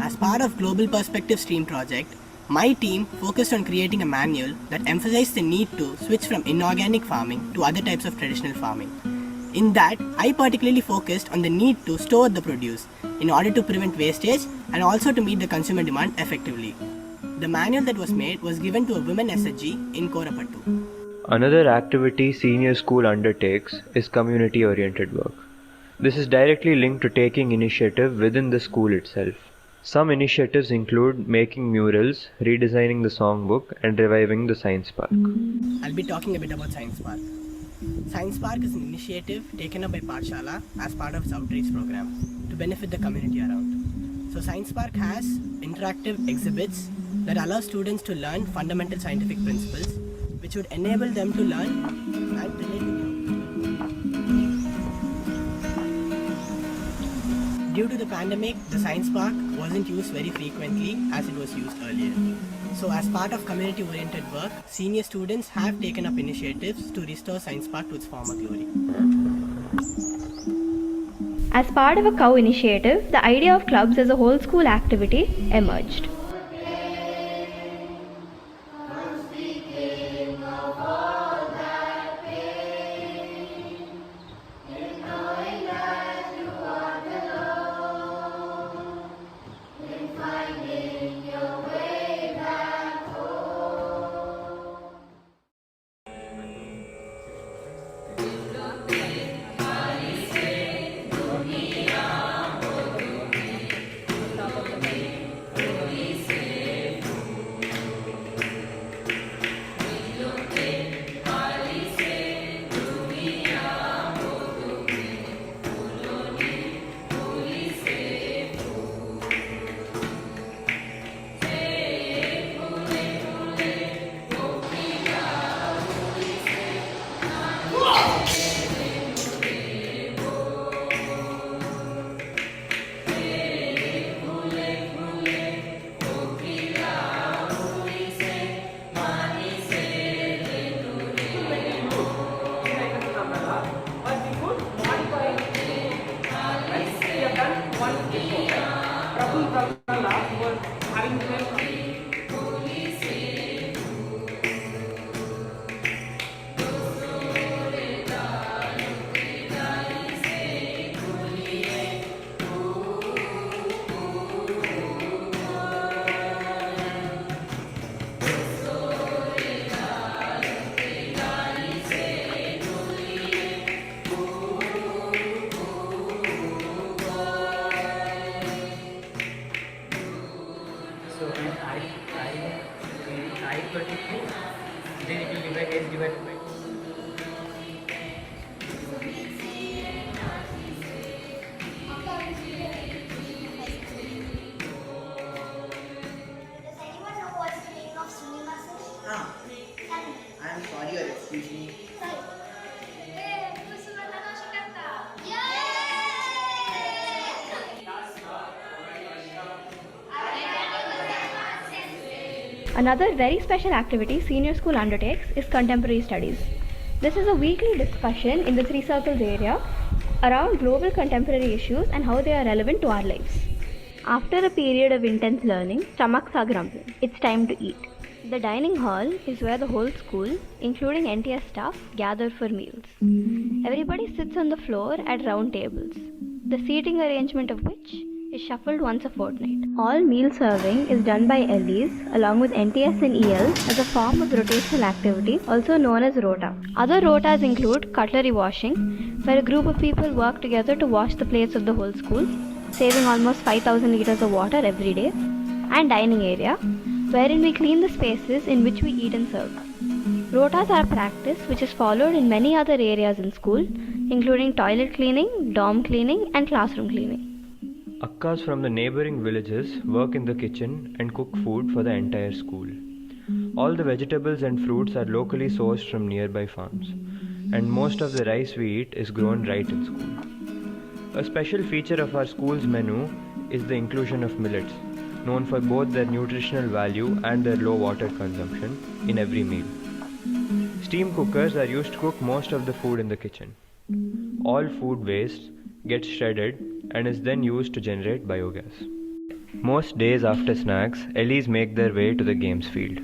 As part of Global Perspective Stream project, my team focused on creating a manual that emphasized the need to switch from inorganic farming to other types of traditional farming. In that, I particularly focused on the need to store the produce in order to prevent wastage and also to meet the consumer demand effectively. The manual that was made was given to a women SHG in Korapattu. Another activity senior school undertakes is community-oriented work. This is directly linked to taking initiative within the school itself. Some initiatives include making murals, redesigning the songbook, and reviving the Science Park. I'll be talking a bit about Science Park. Science Park is an initiative taken up by Pathshala as part of its outreach program to benefit the community around. So Science Park has interactive exhibits that allow students to learn fundamental scientific principles which would enable them to learn and relate to Due to the pandemic, the Science Park wasn't used very frequently as it was used earlier. So as part of community-oriented work, senior students have taken up initiatives to restore Science Park to its former glory. As part of a cow initiative, the idea of clubs as a whole school activity emerged. I'm sorry, or excuse me. Another very special activity senior school undertakes is contemporary studies. This is a weekly discussion in the Three Circles area around global contemporary issues and how they are relevant to our lives. After a period of intense learning, stomachs are grumbling. It's time to eat. The dining hall is where the whole school, including NTS staff, gather for meals. Everybody sits on the floor at round tables, the seating arrangement of which is shuffled once a fortnight. All meal serving is done by LEs along with NTS and EL as a form of rotational activity, also known as rota. Other rotas include cutlery washing, where a group of people work together to wash the plates of the whole school, saving almost 5,000 liters of water every day, and dining area, wherein we clean the spaces in which we eat and serve. Rotas are a practice which is followed in many other areas in school, including toilet cleaning, dorm cleaning, and classroom cleaning. Akkas from the neighboring villages work in the kitchen and cook food for the entire school. All the vegetables and fruits are locally sourced from nearby farms, and most of the rice we eat is grown right in school. A special feature of our school's menu is the inclusion of millets, known for both their nutritional value and their low water consumption in every meal. Steam cookers are used to cook most of the food in the kitchen. All food waste gets shredded and is then used to generate biogas. Most days after snacks, Ellies make their way to the games field.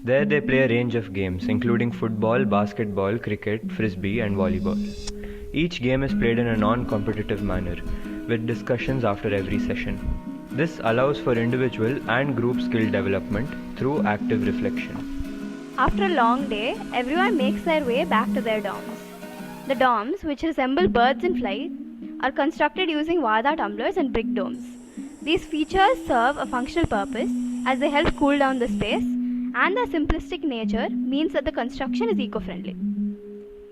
There they play a range of games including football, basketball, cricket, frisbee and volleyball. Each game is played in a non-competitive manner with discussions after every session. This allows for individual and group skill development through active reflection. After a long day, everyone makes their way back to their dorms. The dorms, which resemble birds in flight, are constructed using Vada tumblers and brick domes. These features serve a functional purpose as they help cool down the space, and their simplistic nature means that the construction is eco-friendly.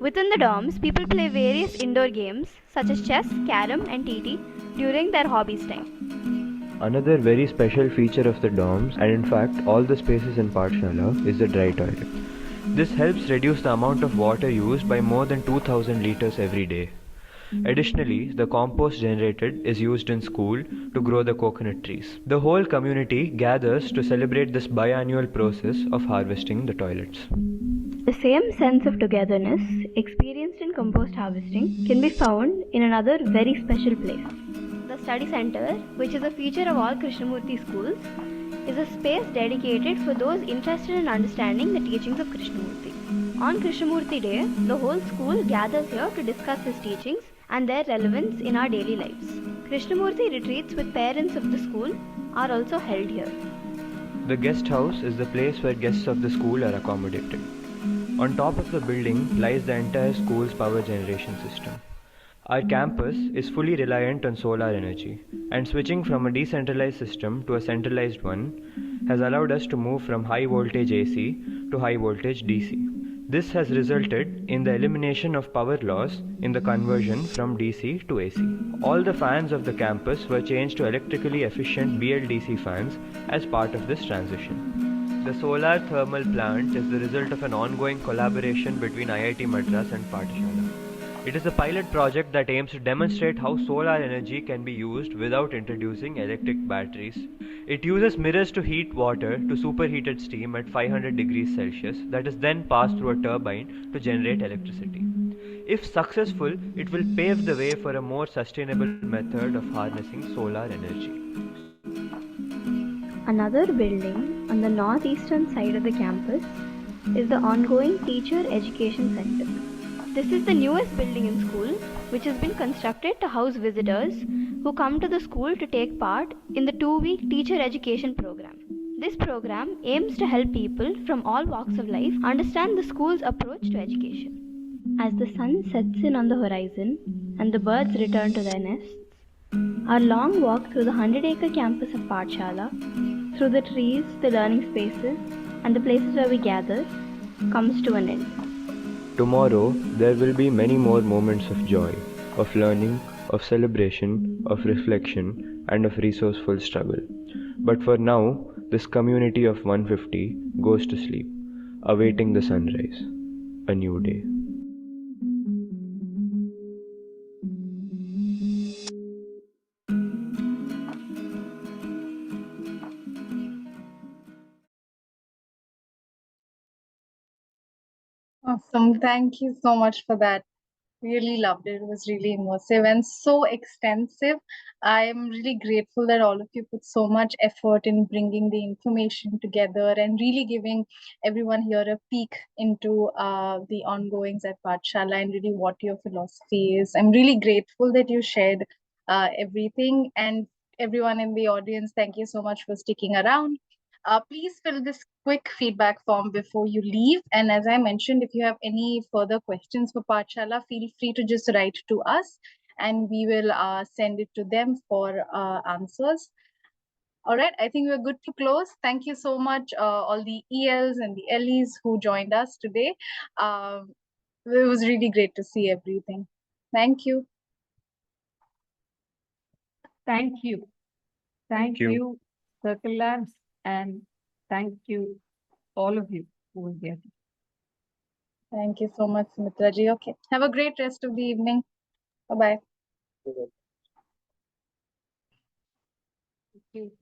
Within the dorms, people play various indoor games such as chess, carom and TT during their hobbies time. Another very special feature of the dorms, and in fact all the spaces in Pathshala, is the dry toilet. This helps reduce the amount of water used by more than 2000 liters every day. Additionally, the compost generated is used in school to grow the coconut trees. The whole community gathers to celebrate this biannual process of harvesting the toilets. The same sense of togetherness experienced in compost harvesting can be found in another very special place. The study center, which is a feature of all Krishnamurti schools, is a space dedicated for those interested in understanding the teachings of Krishnamurti. On Krishnamurti Day, the whole school gathers here to discuss his teachings and their relevance in our daily lives. Krishnamurti retreats with parents of the school are also held here. The guest house is the place where guests of the school are accommodated. On top of the building lies the entire school's power generation system. Our campus is fully reliant on solar energy, and switching from a decentralized system to a centralized one has allowed us to move from high voltage AC to high voltage DC. This has resulted in the elimination of power loss in the conversion from DC to AC. All the fans of the campus were changed to electrically efficient BLDC fans as part of this transition. The solar thermal plant is the result of an ongoing collaboration between IIT Madras and Pathshala. It is a pilot project that aims to demonstrate how solar energy can be used without introducing electric batteries. It uses mirrors to heat water to superheated steam at 500 degrees Celsius that is then passed through a turbine to generate electricity. If successful, it will pave the way for a more sustainable method of harnessing solar energy. Another building on the northeastern side of the campus is the ongoing Teacher Education Center. This is the newest building in school, which has been constructed to house visitors who come to the school to take part in the 2-week teacher education program. This program aims to help people from all walks of life understand the school's approach to education. As the sun sets in on the horizon and the birds return to their nests, our long walk through the 100-acre campus of Pathshala, through the trees, the learning spaces, and the places where we gather, comes to an end. Tomorrow, there will be many more moments of joy, of learning, of celebration, of reflection, and of resourceful struggle. But for now, this community of 150 goes to sleep, awaiting the sunrise, a new day. Awesome. Thank you so much for that. Really loved it. It was really immersive and so extensive. I am really grateful that all of you put so much effort in bringing the information together and really giving everyone here a peek into the ongoings at Pathshala and really what your philosophy is. I'm really grateful that you shared everything, and everyone in the audience, thank you so much for sticking around. Please fill this quick feedback form before you leave. And as I mentioned, if you have any further questions for Pathshala, feel free to just write to us and we will send it to them for answers. All right, I think we're good to close. Thank you so much, all the ELs and the LEs who joined us today. It was really great to see everything. Thank you. Thank you. Thank you, Circle Labs, and thank you, all of you who were here. Thank you so much, Sumitra ji. Okay, have a great rest of the evening. Bye-bye. Thank you.